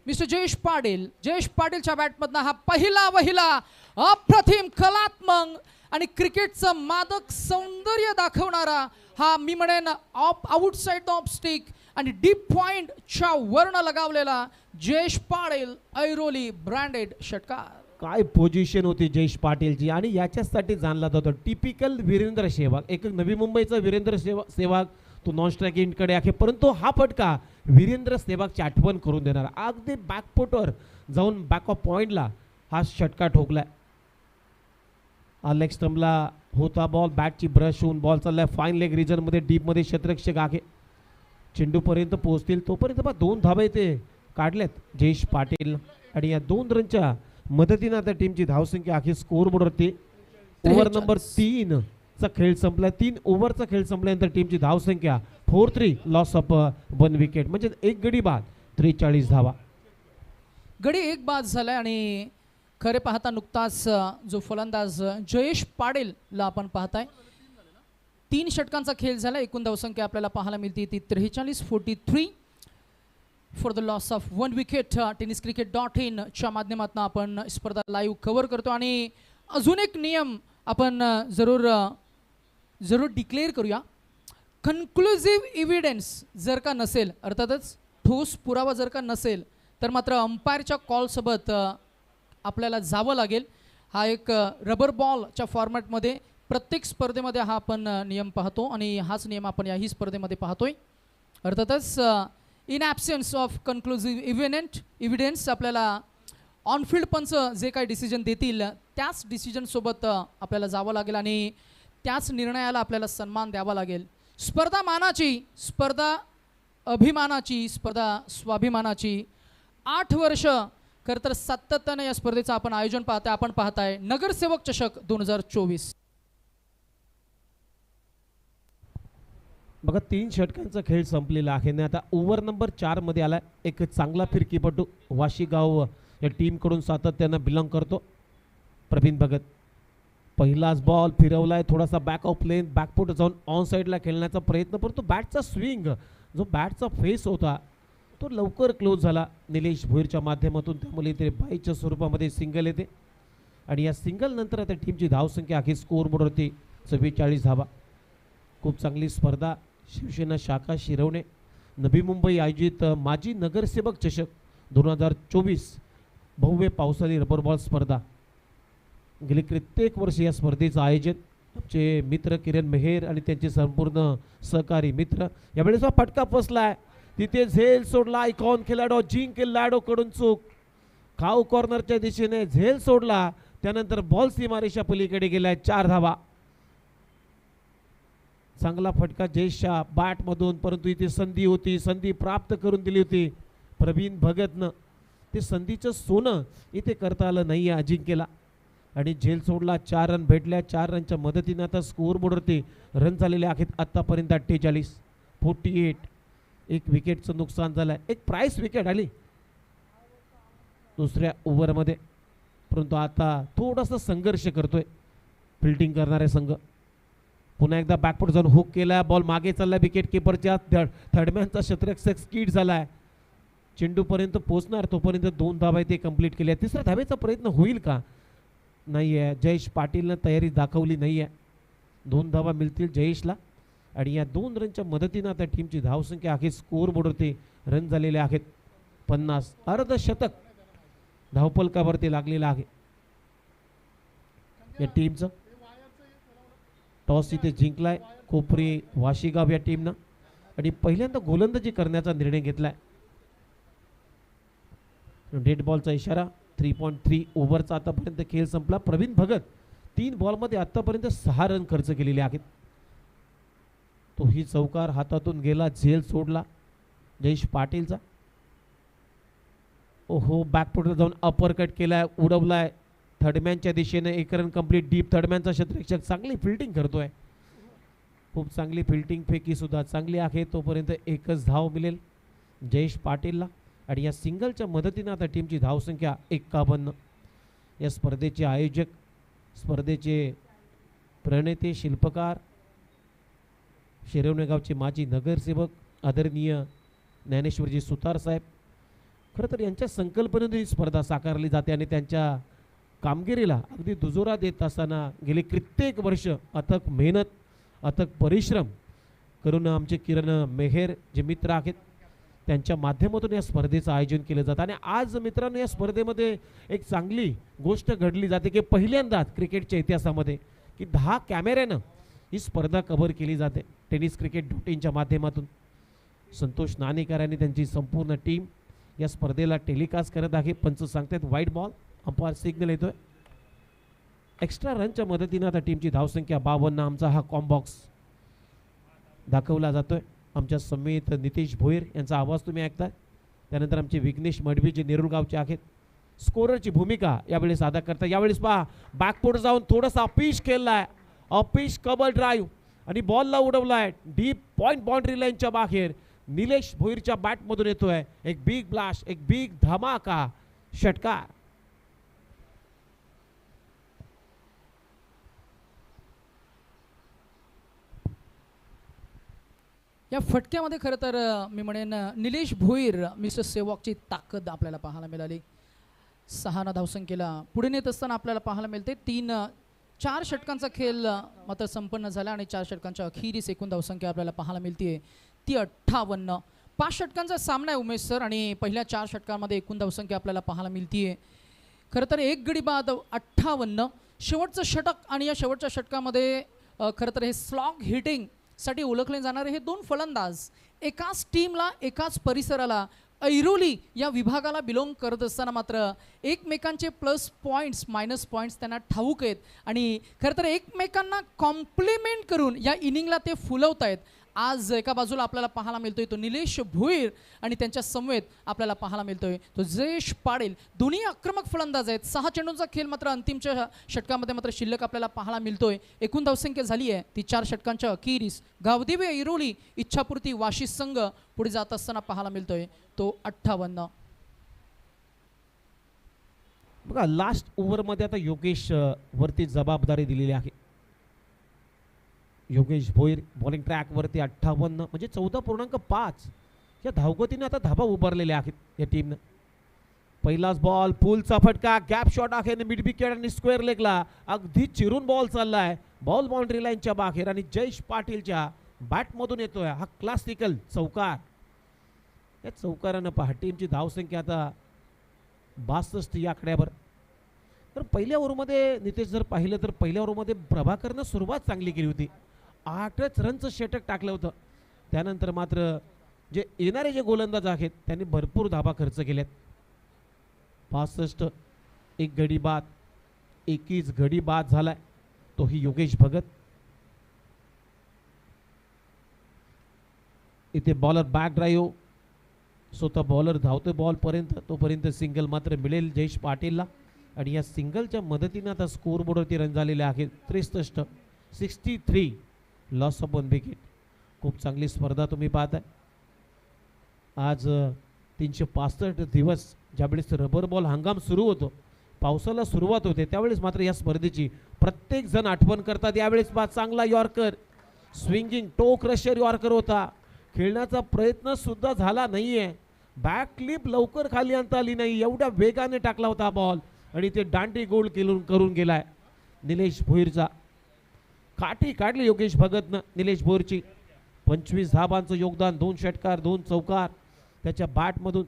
mister Jayesh Patil. Jayesh पाटीलच्या बॅटमधनं हा पहिला अप्रतिम कलात्मक आणि क्रिकेटचं मादक सौंदर्य दाखवणारा हा मी म्हणेन आउटसाइड द ऑफ स्टिक आणि डीप पॉइंटच्या वर्ण लगावलेला जयेश पाटील ऐरोली ब्रँडेड षटकार. काय पोझिशन होती जयेश पाटीलची आणि याच्यासाठी जाणला जातो टिपिकल वीरेंद्र सेहवाग. एक नवी मुंबईचा वीरेंद्र सेहवाग तो नॉन स्ट्रायकिंगकडे आहे परंतु हा फटका वीरेंद्र सेहवागची आठवण करून देणार. अगदी बॅकफुटवर जाऊन बॅक ऑफ पॉइंटला हा षटका ठोकलाय. लेग स्टंपला होता बॉल बॅटची ब्रश होऊन बॉल चाललाय फाईन लेग रिजनमध्ये डीपमध्ये क्षेत्ररक्षक आहे. चेंडूपर्यंत पोहोचतील तोपर्यंत 2 धावा इथे काढल्यात जयेश पाटील आणि या 2 रनच्या मदतीनं आता टीमची धावसंख्या आहे स्कोर बोर्डवरती. ओव्हर नंबर 3 चा खेळ संपला. 3 ओव्हरचा खेळ संपल्यानंतर टीमची धावसंख्या 4-3 लॉस ऑफ 1 विकेट म्हणजे 1 गडी बाद 43 धावा. गडी 1 बाद झालाय आणि खरे पाहता नुकताच जो फलंदाज जयेश पाटीलला आपण पाहताय 3 षटकांचा खेळ झाला. एकूण धावसंख्या आपल्याला पाहायला मिळते ती 43-43 for the loss of 1 wicket. tenniscricket.in च्या माध्यमातून आपण स्पर्धा लाईव्ह कव्हर करतो आणि अजून एक नियम आपण जरूर डिक्लेअर करूया. कन्क्लुझिव्ह इव्हिडन्स जर का नसेल अर्थातच ठोस पुरावा जर का नसेल तर मात्र अंपायरच्या कॉलसोबत आपल्याला जावं लागेल. हा एक रबर बॉलच्या फॉर्मॅटमध्ये प्रत्येक स्पर्धेमध्ये हा आपण नियम पाहतो आणि हाच नियम आपण याही स्पर्धेमध्ये पाहतोय. अर्थातच इन ॲब्सेन्स ऑफ कन्क्लुझिव्ह इव्हिडन्स आपल्याला ऑनफिल्ड पंच जे काही डिसिजन देतील त्याच डिसिजनसोबत आपल्याला जावं लागेल आणि त्याच निर्णयाला आपल्याला सन्मान द्यावा लागेल. स्पर्धा मानाची, स्पर्धा अभिमानाची, स्पर्धा स्वाभिमानाची 8 वर्ष खरं तर सातत्यानं या स्पर्धेचं आपण आयोजन पाहताय नगरसेवक चषक 2024. बघा 3 षटकांचा खेळ संपलेला आहे आणि आता ओव्हर नंबर 4 मध्ये आला एक चांगला फिरकीपटू वाशीगाव या टीमकडून सातत्यानं बिलॉंग करतो प्रवीण भगत. पहिलाच बॉल फिरवलाय थोडासा बॅक ऑफ लेन बॅकफुट जाऊन ऑन साईडला खेळण्याचा प्रयत्न परंतु बॅटचा स्विंग जो बॅटचा फेस होता तो लवकर क्लोज झाला निलेश भोईरच्या माध्यमातून. त्यामुळे इथे बाईच्या स्वरूपामध्ये सिंगल येते आणि या सिंगल नंतर आता टीमची धावसंख्या आहे स्कोर बोर्डवरती 44 धावा. खूप चांगली स्पर्धा शिवसेना शाखा शिरवणे नवी मुंबई आयोजित माजी नगरसेवक चषक 2024 भव्य पावसाळी रबर बॉल स्पर्धा. गेली कित्येक वर्ष या स्पर्धेचं आयोजन आमचे मित्र किरण मेहेर आणि त्यांचे संपूर्ण सहकारी मित्र. यावेळेस हा फटका फसलाय तिथे झेल सोडला आयकॉन खेळाडू खेळाडू कडून चूक खाऊ कॉर्नरच्या दिशेने झेल सोडला त्यानंतर बॉल सीमारेषा पलीकडे गेलाय 4 धावा. चांगला फटका जयेशच्या बॅटमधून परंतु इथे संधी होती संधी प्राप्त करून दिली होती प्रवीण भगतनं. ते संधीचं सोनं इथे करता आलं नाही आहे अजिंक्यला आणि झेल सोडला 4 रन भेटल्या. 4 रनच्या मदतीने आता स्कोर बोर्डवरती रन झालेले आहेत आत्तापर्यंत 48. एक विकेटचं नुकसान झालं आहे. एक प्राइस विकेट आली दुसऱ्या ओव्हरमध्ये परंतु आता थोडासा संघर्ष करतोय फिल्डिंग करणारे संघ. पुन्हा एकदा बॅकफुट जाऊन हुक केला बॉल मागे चालला विकेट किपरच्या थर्डमॅनचा क्षेत्ररक्षक स्किड झालाय चेंडूपर्यंत पोहोचणार तोपर्यंत 2 धावा ते कंप्लीट केल्या. 3ऱ्या धावेचा प्रयत्न होईल का नाही आहे. जयेश पाटीलनं तयारी दाखवली नाही आहे. 2 धावा मिळतील जयेशला आणि या 2 रनच्या मदतीनं आता टीमची धावसंख्या आहे स्कोर बोर्डवरती रन झालेले आहेत 50. अर्धशतक धावफलकावरती लागलेला आहे. या टीमचं. टॉस इथे जिंकलाय कोपरी वाशीगाव या टीमनं आणि पहिल्यांदा गोलंदाजी करण्याचा निर्णय घेतलाय. डेड बॉलचा इशारा. 3.3 ओव्हरचा आतापर्यंत खेळ संपला. प्रवीण भगत 3 बॉलमध्ये आतापर्यंत 6 रन खर्च केलेले आहेत. तोही चौकार हातातून गेला, झेल सोडला जयेश पाटीलचा. ओहो, बॅकफुटवर जाऊन अपर कट केलाय, उडवलाय थर्डमॅनच्या दिशेने. 1 रन कंप्लीट. डीप थर्डमॅनचा क्षेत्ररक्षक चांगली फिल्डिंग करतोय. खूप चांगली फिल्डिंग, फेकी सुद्धा चांगली आहे. तोपर्यंत एकच धाव मिळेल जयेश पाटीलला आणि या सिंगलच्या मदतीनं आता टीमची धावसंख्या 51. या स्पर्धेचे आयोजक, स्पर्धेचे प्रणेते, शिल्पकार, शिरवणे गावचे माजी नगरसेवक आदरणीय ज्ञानेश्वरजी सुतार साहेब. खरं तर यांच्या संकल्पनेतून ही स्पर्धा साकारली जाते आणि त्यांच्या कामगिरीला अगदी दुजोरा देत असताना गेले कित्येक वर्ष अथक मेहनत, अथक परिश्रम करून आमचे किरण मेहेर जे मित्र आहेत त्यांच्या माध्यमातून या स्पर्धेचं आयोजन केलं जातं. आणि आज मित्रांनो या स्पर्धेमध्ये एक चांगली गोष्ट घडली जाते की पहिल्यांदाच क्रिकेटच्या इतिहासामध्ये की 10 कॅमेऱ्यानं ही स्पर्धा कव्हर केली जाते टेनिस क्रिकेट ड्युटींच्या माध्यमातून. संतोष नाणेकर यांनी त्यांची संपूर्ण टीम या स्पर्धेला टेलिकास्ट करत आहे. पंच सांगतात वाईट बॉल, अंपायर सिग्नल येतोय. एक्स्ट्रा रनच्या मदतीनं आता टीमची धावसंख्या 52. आमचा हा कॉम्बॉक्स दाखवला जातोय. आमच्या समेत नितेश भोईर यांचा आवाज तुम्ही ऐकताय. त्यानंतर आमचे विघ्नेश मडवी जे नेरूळ गावचे आहेत. स्कोररची भूमिका यावेळेस अदा करता. यावेळेस पहा बॅकफुट जाऊन थोडासा अपिश खेळलाय, अपिश कबर ड्राईव्ह आणि बॉलला उडवलाय डीप पॉइंट बाउंड्री लाईनच्या बाहेर. निलेश भोईरच्या बॅटमधून येतोय एक बिग ब्लास्ट, एक बिग धमाका षटकार. या फटक्यामध्ये खरं तर मी म्हणेन निलेश भोईर मिस्टर सेवॉकची ताकद आपल्याला पाहायला मिळाली. 6 धावसंख्येला पुढे नेत असताना आपल्याला पाहायला मिळते. 4 षटकांचा खेळ मात्र संपन्न झाला आणि 4 षटकांच्या अखेरीस एकूण धावसंख्या आपल्याला पाहायला मिळते ती 58. 5 षटकांचा सामना आहे उमेश सर आणि पहिल्या 4 षटकांमध्ये एकूण धावसंख्या आपल्याला पाहायला मिळते खरं तर 1 गडी बाद 58. शेवटचं षटक आणि या शेवटच्या षटकामध्ये खरं तर हे स्लॉग हिटिंग साठी ओळखले जाणारे हे 2 फलंदाज एकाच टीमला, एकाच परिसराला, ऐरोली या विभागाला बिलॉंग करत असताना मात्र एकमेकांचे प्लस पॉईंट्स मायनस पॉईंट्स त्यांना ठाऊक आहेत आणि खरं तर एकमेकांना कॉम्प्लिमेंट करून या इनिंगला ते फुलवत आहेत. आज एका बाजूला आपल्याला पाहायला मिळतोय तो निलेश भोईर आणि त्यांच्या समवेत आपल्याला पाहायला मिळतोय तो जयेश पाटील. दोन्ही आक्रमक फलंदाज आहेत. 6 चेंडूंचा खेळ मात्र अंतिमच्या षटकामध्ये मात्र शिल्लक आपल्याला पाहायला मिळतोय. एकूण धावसंख्या झाली आहे ती 4 षटकांच्या अखेरीस. गावदेवी ऐरोली इच्छापूर्ती वाशी संघ पुढे जात असताना पाहायला मिळतोय तो 58. बघा लास्ट ओव्हरमध्ये आता योगेश वरती जबाबदारी दिलेली आहे. योगेश भोईर बॉलिंग ट्रॅकवरती 58 म्हणजे 14.5 या धावगतीने आता धाबा उभारलेल्या आहेत या टीमनं. पहिलाच बॉल, पुलचा फटका, गॅप शॉट आहे मिड विकेट आणि स्क्वेअर लेगला अगदी चिरून बॉल चाललाय बॉल बाउंड्री लाईनच्या बाहेर आणि जयेश पाटीलच्या बॅटमधून येतोय हा क्लासिकल चौकार. या चौकारानं पहा टीमची धावसंख्या आता 62 या आकड्यावर. तर पहिल्या ओव्हरमध्ये नितेश जर पाहिलं तर पहिल्या ओव्हरमध्ये प्रभाकरनं सुरुवात चांगली केली होती. 8च रनचं षटक टाकलं होतं. त्यानंतर मात्र जे येणारे जे गोलंदाज आहेत त्यांनी भरपूर धाबा खर्च केल्यात. 65 एक गडी बाद, 21 गडी बाद झालाय तोही योगेश भगत. इथे बॉलर बॅक ड्राईव्ह, स्वतः बॉलर धावतोय बॉलपर्यंत, तोपर्यंत सिंगल मात्र मिळेल जयेश पाटीलला आणि या सिंगलच्या मदतीने आता स्कोर बोर्डवरती रन झालेले आहेत 63. 63 लॉस ऑफ 1 विकेट. खूप चांगली स्पर्धा तुम्ही पाहताय. आज 365 दिवस ज्यावेळेस रबर बॉल हंगाम सुरू होतो, पावसाला सुरुवात होते, त्यावेळेस मात्र या स्पर्धेची प्रत्येक जण आठवण करतात. यावेळेस पहा चांगला यॉर्कर, स्विंगिंग टो क्रशर यॉर्कर होता. खेळण्याचा प्रयत्न सुद्धा झाला नाहीये. बॅक क्लिप लवकर खाली आणता आली नाही, एवढ्या वेगाने टाकला होता बॉल आणि ते दांडी गोल करून गेलाय निलेश भोईरचा. काठी काढली योगेश भगतनं निलेश भोईरची. 25 धाबांचं योगदान, 2 षटकार, 2 चौकार त्याच्या बॅटमधून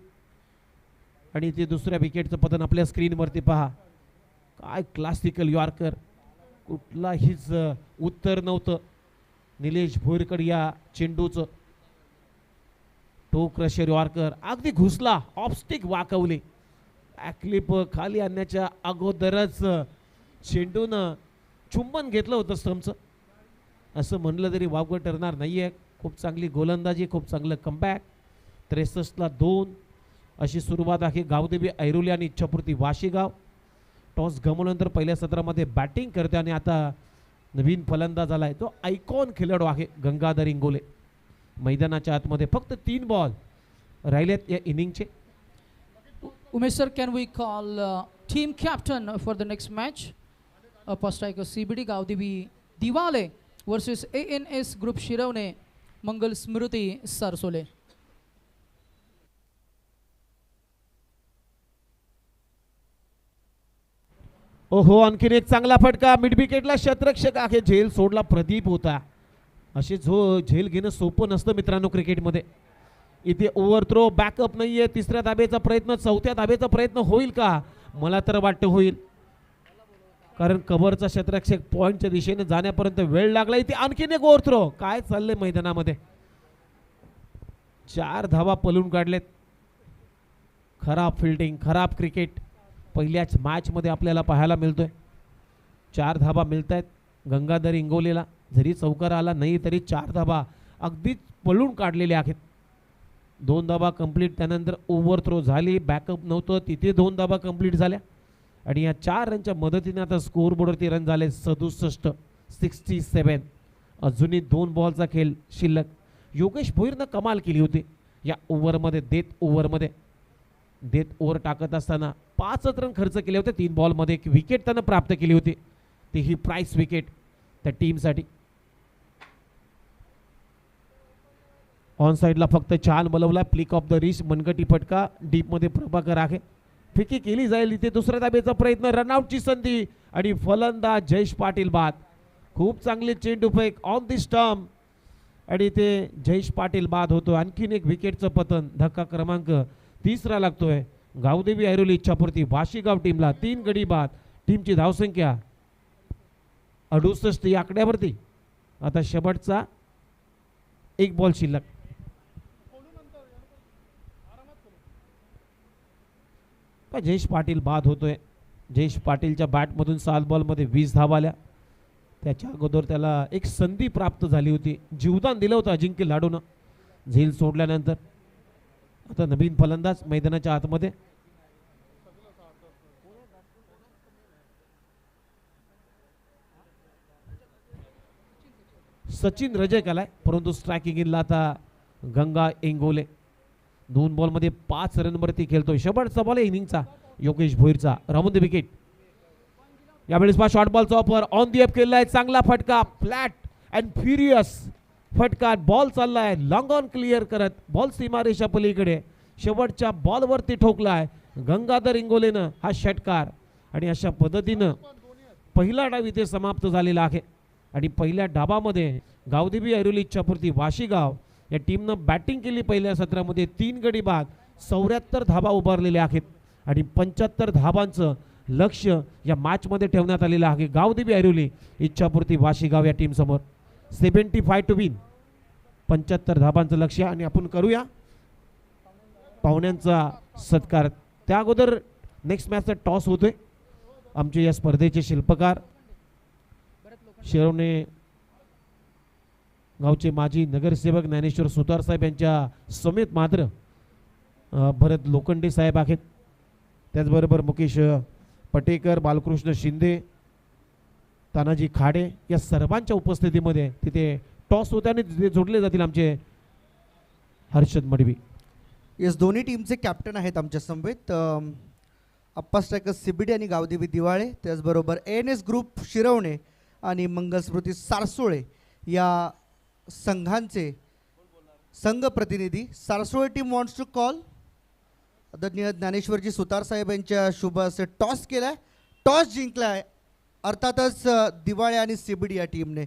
आणि ते दुसऱ्या विकेटचं पतन आपल्या स्क्रीनवरती पहा. काय क्लासिकल यॉर्कर कुठलाहीच उत्तर नव्हतं निलेश भोईरकडे या चेंडूचं. टो क्रशर यॉर्कर अगदी घुसला, ऑफस्टिक वाकवली. बॅकलिप खाली आणण्याच्या अगोदरच चेंडूनं चुंबन घेतलं होतं स्टंपचं. असं म्हणलं तरी वावगं ठरणार नाही आहे. खूप चांगली गोलंदाजी, खूप चांगलं कमबॅक. 63ला 2 अशी सुरुवात आहे गावदेवी ऐरोली आणि इच्छापूर्ती वाशीगाव. टॉस गमावल्यानंतर पहिल्या सत्रामध्ये बॅटिंग करते आणि आता नवीन फलंदाज आलाय तो आयकॉन खेळाडू आहे गंगाधर इंगोले. मैदानाच्या आतमध्ये फक्त 3 बॉल राहिलेत या इनिंगचे. Umesh sir, can we call team captain for the next match? Upper striker CBD Gaudevi Diwale versus ANS Group Shiravne Mangal Smruti Sarsole. ओहो, आणखीन एक चांगला फटका. मिड विकेटला शतरक्षक आहे, झेल सोडला प्रदीप होता. असे झेल घेणं सोपं नसतं मित्रांनो क्रिकेटमध्ये. इथे ओव्हर थ्रो, बॅकअप नाहीये. तिसऱ्या धाब्याचा प्रयत्न, चौथ्या धाब्याचा प्रयत्न होईल का? मला तर वाटतं होईल, कारण कव्हरचा शतरक्षक पॉइंटच्या दिशेने जाण्यापर्यंत वेळ लागला. इथे आणखीन एक ओव्हर थ्रो. काय चाललंय मैदानामध्ये? 4 धावा पलून काढलेत. खराब फिल्डिंग, खराब क्रिकेट पहिल्याच मॅच मध्ये आपल्याला पाहायला मिळतोय. 4 धाबा मिळत आहेत गंगाधर इंगोलेला. जरी चौकार आला नाही तरी 4 धाबा अगदीच पळून काढलेल्या आहेत. 2 धाबा कंप्लीट, त्यानंतर ओव्हर थ्रो झाली, बॅकअप नव्हतं, तिथे 2 धाबा कंप्लीट झाल्या आणि या 4 रनच्या मदतीने आता स्कोर बोर्डवरती रन झाले 67. अजूनही 2 बॉलचा खेळ शिल्लक. योगेश भोईरनं कमाल केली होती या ओव्हरमध्ये. डेथ ओव्हर टाकत असताना 5 रन खर्च केले होते 3 बॉलमध्ये. एक विकेट त्यानं प्राप्त केली होती, ती ही प्राइस विकेट त्या टीमसाठी. ऑन साईडला फक्त छान बोलवला. फ्लिक ऑफ द रिस्ट, मनगटी फटका. डीपमध्ये प्रभाकर आहे, फिकी केली जाईल. इथे दुसऱ्या धाब्याचा प्रयत्न, रनआउटची संधी आणि फलंदाज जयेश पाटील बाद. खूप चांगले चेंडू फेक ऑन दी स्टंप आणि इथे जयेश पाटील बाद होतो. आणखीन एक विकेटचं पतन. धक्का क्रमांक 3 लागतोय गावदेवी ऐरोली इच्छापूर्ती वाशीगाव टीमला. 3 गडी बाद. टीमची धावसंख्या 68 या आकड्यावरती. आता शेवटचा 1 बॉल शिल्लक. जयेश पाटील बाद होतोय. जयेश पाटीलच्या बॅटमधून 7 बॉलमध्ये 20 धावा आल्या. त्याच्या अगोदर त्याला एक संधी प्राप्त झाली होती, जीवदान दिलं होतं अजिंक्य लाडूनं झेल सोडल्यानंतर. आता नवीन फलंदाज मैदानाच्या आतमध्ये. सचिन रजक आलाय, परंतु स्ट्रायकिंग इनला आता गंगा इंगोले. 2 बॉलमध्ये 5 रनवरती खेळतोय. शेवटचा बॉल इनिंगचा योगेश भोईरचा. Round the wicket. यावेळेस शॉर्ट बॉलचा ऑफर ऑन दी एफ केलाय. चांगला फटका, फ्लॅट अँड फ्युरियस फटका. बॉल चाललाय लॉंग ऑन क्लिअर करत बॉल सीमारेषा पलीकडे. शेवटच्या बॉलवरती ठोकलाय गंगाधर इंगोलेनं हा षटकार आणि अशा पद्धतीनं पहिला डाव इथे समाप्त झालेला आहे. आणि पहिल्या डावामध्ये गावदेवी ऐरोली इच्छापूर्ती वाशीगाव या टीमनं बॅटिंग केली. पहिल्या सत्रामध्ये 3 गडी बाद, 74 धाबा उभारलेल्या आहेत आणि 75 धाबांचं लक्ष या मॅचमध्ये ठेवण्यात आलेलं आहे गावदेवी ऐरोली इच्छापूर्ती वाशीगाव या टीम समोर. 75 टू विन, 75 धाबांचं लक्ष. आणि आपण करूया पाहुण्यांचा सत्कार. त्या अगोदर नेक्स्ट मॅचचा टॉस होतोय. आमचे या स्पर्धेचे शिल्पकार शिरवणे गावचे माजी नगरसेवक ज्ञानेश्वर सुतार साहेब यांच्या समेत मात्र भरत लोखंडे साहेब आहेत. त्याचबरोबर मुकेश पटेकर, बालकृष्ण शिंदे, तानाजी खाडे या सर्वांच्या उपस्थितीमध्ये तिथे टॉस होते आणि तिथे जोडले जातील आमचे हर्षद मडवी. येस, दोन्ही टीमचे कॅप्टन आहेत आमच्या समवेत. अप्पा स्ट्रायकर सीबीडी आणि गावदेवी दिवाळे, त्याचबरोबर ANS ग्रुप शिरवणे आणि मंगलस्मृती सारसोळे या संघांचे संघ प्रतिनिधी. Sarsole team wants to call. आदरणीय ज्ञानेश्वरजी सुतार साहेब यांच्या शुभ असे टॉस केलाय, टॉस जिंकलाय अर्थातच दिवाळे आणि सीबीडी या टीमने.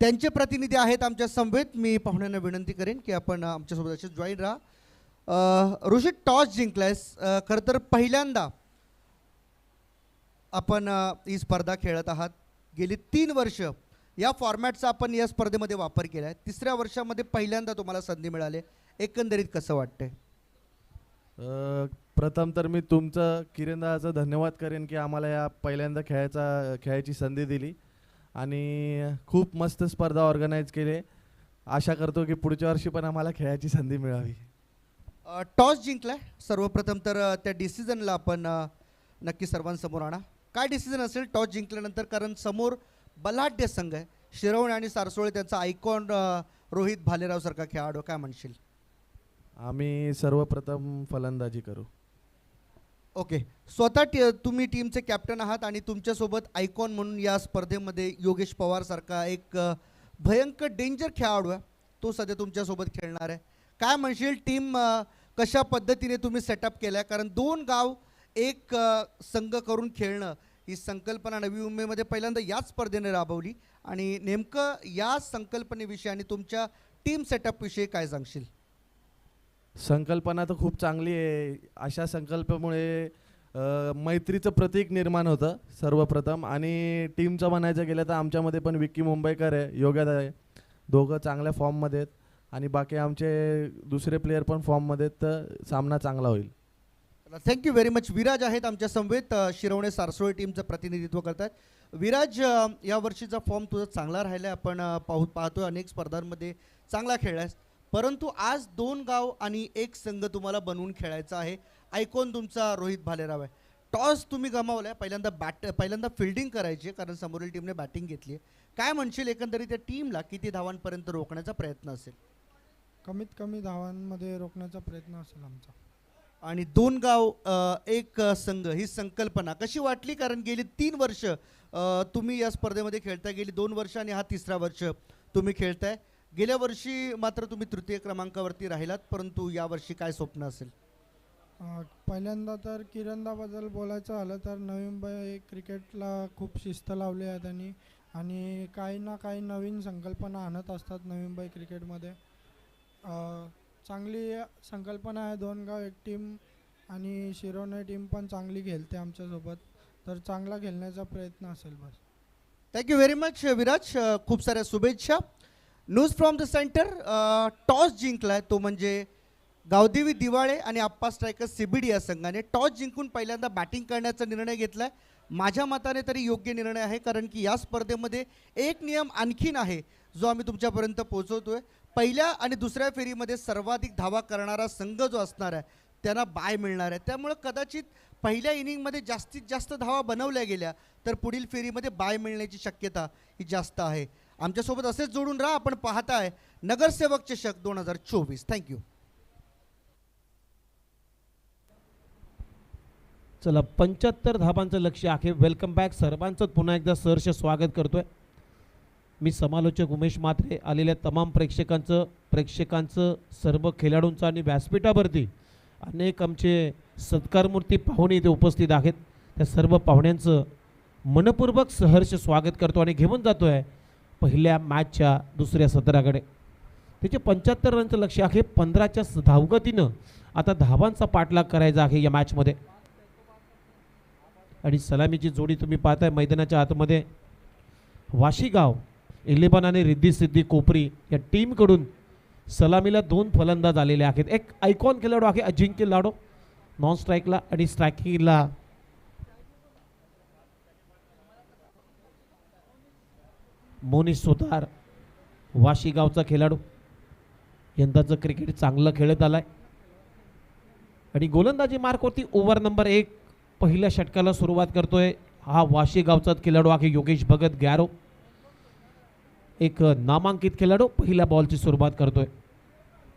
त्यांचे प्रतिनिधी आहेत आमच्या समवेत. मी पाहुण्यांना विनंती करेन की आपण आमच्यासोबत असे जॉईन राहा. ऋषी, टॉस जिंकलायस, खरं तर पहिल्यांदा आपण ही स्पर्धा खेळत आहात. गेली 3 वर्ष या फॉर्मॅटचा आपण या स्पर्धेमध्ये वापर केला आहे. 3ऱ्या वर्षामध्ये पहिल्यांदा तुम्हाला संधी मिळाली. एकंदरीत कसं वाटतंय? प्रथम तर मी तुमचं किरणदाचं धन्यवाद करेन की आम्हाला या पहिल्यांदा खेळायची संधी दिली आणि खूप मस्त स्पर्धा ऑर्गनाईज केली. आशा करतो की पुढच्या वर्षी पण आम्हाला खेळायची संधी मिळावी. टॉस जिंकलाय सर्वप्रथम तर त्या डिसिजनला आपण नक्की सर्वांसमोर आणा. काय डिसिजन असेल टॉस जिंकल्यानंतर? कारण समोर बलाढ्य संघ आहे, शिरवणे आणि सारसोळे, त्यांचा आयकॉन रोहित भालेराव सारखा खेळाडू. काय म्हणशील? आम्ही सर्वप्रथम फलंदाजी करू. ओके, स्वतः तुम्ही टीमचे कॅप्टन आहात आणि तुमच्यासोबत आयकॉन म्हणून या स्पर्धेमध्ये योगेश पवार सारखा एक भयंकर डेंजर खेळाडू आहे, तो सध्या तुमच्यासोबत खेळणार आहे. काय म्हणशील टीम कशा पद्धतीने तुम्ही सेटअप केलं आहे? कारण 2 गाव एक संघ करून खेळणं ही संकल्पना नवी मुंबईमध्ये पहिल्यांदा याच स्पर्धेने राबवली आणि नेमकं या संकल्पनेविषयी आणि तुमच्या टीम सेटअपविषयी काय सांगशील? संकल्पना तर खूप चांगली आहे. अशा संकल्पामुळे मैत्रीचं प्रतीक निर्माण होतं सर्वप्रथम. आणि टीमचं म्हणायचं गेलं तर आमच्यामध्ये पण विक्की मुंबईकर आहे, योग्य आहे, दोघं चांगल्या फॉर्ममध्ये आहेत आणि बाकी आमचे दुसरे प्लेयर पण फॉर्ममध्ये आहेत, तर सामना चांगला होईल. Thank you very much. विराज आहेत आमच्या समवेत, शिरवणे सारसोळे टीमचं प्रतिनिधित्व करतात. विराज, या वर्षीचा फॉर्म तुझा चांगला राहिला आहे. आपण पाहतोय अनेक स्पर्धांमध्ये चांगला खेळलायस, परंतु आज 2 गाव आणि एक संघ तुम्हाला बनवून खेळायचा आहे. आयकॉन तुमचा रोहित भालेराव आहे. टॉस तुम्ही गमावलाय, पहिल्यांदा फिल्डिंग करायची कारण समोरील टीमने बॅटिंग घेतली आहे. काय म्हणशील एकंदरीत त्या टीमला किती धावांपर्यंत रोखण्याचा प्रयत्न असेल? कमीत कमी धावांमध्ये रोखण्याचा प्रयत्न असेल आमचा. आणि 2 गाव एक संघ ही संकल्पना कशी वाटली? कारण गेली 3 वर्ष तुम्ही या स्पर्धेमध्ये खेळताय, गेली 2 वर्ष आणि हा 3रा वर्ष तुम्ही खेळताय. गेल्या वर्षी मात्र तुम्ही 3य क्रमांकावरती राहिलात, परंतु यावर्षी काय स्वप्न असेल? पहिल्यांदा तर किरणदाबद्दल बोलायचं झालं तर नवी मुंबई क्रिकेटला खूप शिस्त लावली आहे त्यांनी आणि काही ना काही नवीन संकल्पना आणत असतात नवी मुंबई क्रिकेटमध्ये. चांगली संकल्पना आहे. 2 गाव एक टीम आणि शिरवणे टीम पण चांगली खेळते आमच्यासोबत, तर चांगला खेळण्याचा प्रयत्न असेल बस. थँक्यू व्हेरी मच विराज, खूप साऱ्या शुभेच्छा. News from the centre, toss जिंकलाय तो म्हणजे गावदेवी दिवाळे आणि आप्पा स्ट्रायकर CBD या संघाने. टॉस जिंकून पहिल्यांदा बॅटिंग करण्याचा निर्णय घेतलाय. माझ्या मताने तरी योग्य निर्णय आहे, कारण की या स्पर्धेमध्ये एक नियम आणखीन आहे जो आम्ही तुमच्यापर्यंत पोहोचवतोय. पहिल्या आणि दुसऱ्या फेरीमध्ये सर्वाधिक धावा करणारा संघ जो असणार आहे त्यांना बाय मिळणार आहे. त्यामुळे कदाचित पहिल्या इनिंगमध्ये जास्तीत जास्त धावा बनवल्या गेल्या तर पुढील फेरीमध्ये बाय मिळण्याची शक्यता ही जास्त आहे. आमच्यासोबत असेच जोडून राहा. आपण पाहताय नगरसेवक चषक 2024. थँक्यू. चला, 75 धाबांचं लक्ष्य आहे. Welcome back. सर्वांचं पुन्हा एकदा सहर्ष स्वागत करतोय. मी समालोचक उमेश म्हात्रे. आलेल्या तमाम प्रेक्षकांचं सर्व खेळाडूंचं आणि व्यासपीठावरती अनेक आमचे सत्कारमूर्ती पाहुणे इथे उपस्थित आहेत. त्या सर्व पाहुण्यांचं मनपूर्वक सहर्ष स्वागत करतो आणि घेऊन जातो आहे पहिल्या मॅचच्या दुसऱ्या सत्राकडे. त्याचे 75 रनचं लक्ष्य आहे. 15च्या धावगतीनं आता धावांचा पाठलाग करायचा आहे या मॅचमध्ये. आणि सलामीची जोडी तुम्ही पाहताय मैदानाच्या आतमध्ये. वाशीगाव 11 आणि रिद्धी सिद्धी कोपरी या टीमकडून सलामीला 2 फलंदाज आलेले आहेत. एक आयकॉन खेळाडू आहे अजिंक्य लाडो नॉन स्ट्राईकला, आणि स्ट्रायकिंगला मोनिश सुतार, वाशीगावचा खेळाडू. यंदाचं क्रिकेट चांगलं खेळत आलाय. आणि गोलंदाजी मार्कवरती ओव्हर नंबर 1 पहिल्या षटकाला सुरुवात करतोय हा वाशीगावचा खेळाडू आहे योगेश भगत गॅरो. एक नामांकित खेळाडू पहिल्या बॉलची सुरुवात करतोय.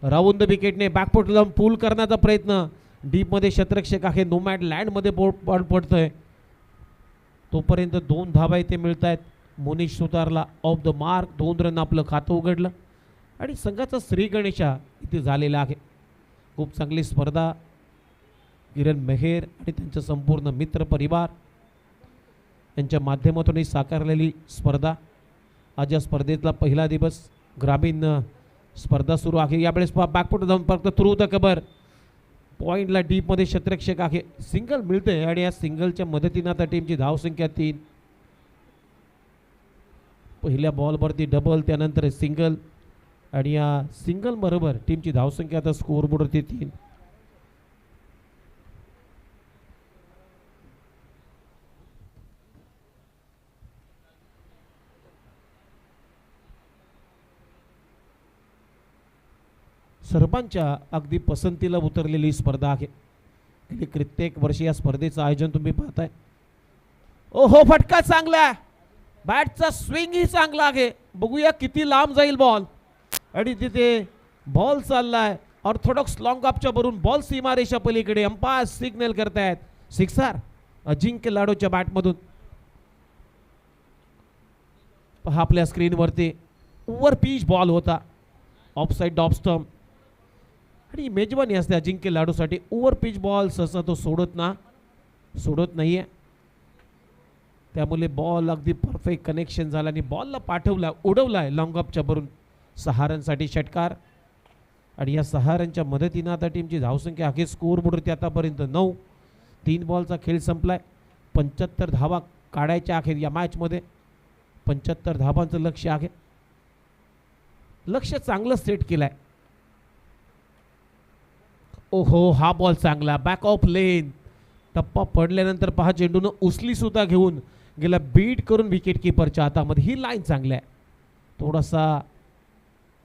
राऊंड द विकेटने बॅकफूट लावून पूल करण्याचा प्रयत्न. डीपमध्ये शतरक्षक आहे. नोमॅड लँडमध्ये बॉल पडतोय. तोपर्यंत 2 धावा इथे मिळत आहेत. मोनिश सुतारला ऑफ द मार्क. 2 रन आपलं खातं उघडलं आणि संघाचा श्री गणेशा इथे झालेला आहे. खूप चांगली स्पर्धा. किरण मेहेर आणि त्यांचा संपूर्ण मित्र परिवार यांच्या माध्यमातून साकारलेली स्पर्धा. आज या स्पर्धेतला पहिला दिवस. ग्रामीण स्पर्धा सुरू आहे. यावेळेस बॅकफूट जाऊन फक्त थ्रू द कबर पॉईंटला डीपमध्ये शतरक्षक आहे. सिंगल मिळते आणि या सिंगलच्या मदतीनं आता टीमची धावसंख्या 3. पहिल्या बॉलवरती डबल, त्यानंतर सिंगल आणि या सिंगल बरोबर टीमची धावसंख्या आता स्कोअरबोर्डवरती 3. सर्वांच्या अगदी पसंतीला उतरलेली स्पर्धा आहे. गेली कित्येक वर्षी या स्पर्धेचं आयोजन तुम्ही पाहताय. ओहो, फटका चांगला आहे, बॅटचा स्विंग ही चांगला आहे. बघूया किती लांब जाईल बॉल. आणि तिथे बॉल चाललाय ऑर्थोडॉक्स लॉंग ऑफच्या वरून बॉल सीमारेषा पलीकडे. अंपायर सिग्नल करतायत सिक्सर अजिंक्य लाडोच्या बॅटमधून. पहा आपल्या स्क्रीनवरती ओव्हर पिच बॉल होता, ऑफसाइड ऑफ स्टंप. आणि मेजवानी असते अजिंक्य लाडूसाठी. ओव्हर पिच बॉल सहसा तो सोडत नाहीये. त्यामुळे बॉल अगदी परफेक्ट कनेक्शन झाला आणि बॉलला पाठवला, उडवलाय लॉंग ऑफच्या वरून. 6 रनसाठी षटकार. आणि या 6 रनच्या मदतीनं आता टीमची धावसंख्या आहे स्कोअरबोर्डवरती आतापर्यंत 9. 3 बॉलचा खेळ संपलाय. 75 धावा काढायच्या आहेत या मॅचमध्ये. 75 धावांचं लक्ष आहे. लक्ष चांगलं सेट केलंय. ओहो, हा बॉल चांगला, बॅक ऑफ लेन. टप्पा पडल्यानंतर पहा चेंडूनं उचली सुद्धा घेऊन गेला, बीट करून विकेट किपरच्या हातामध्ये. ही लाईन चांगली आहे. थोडासा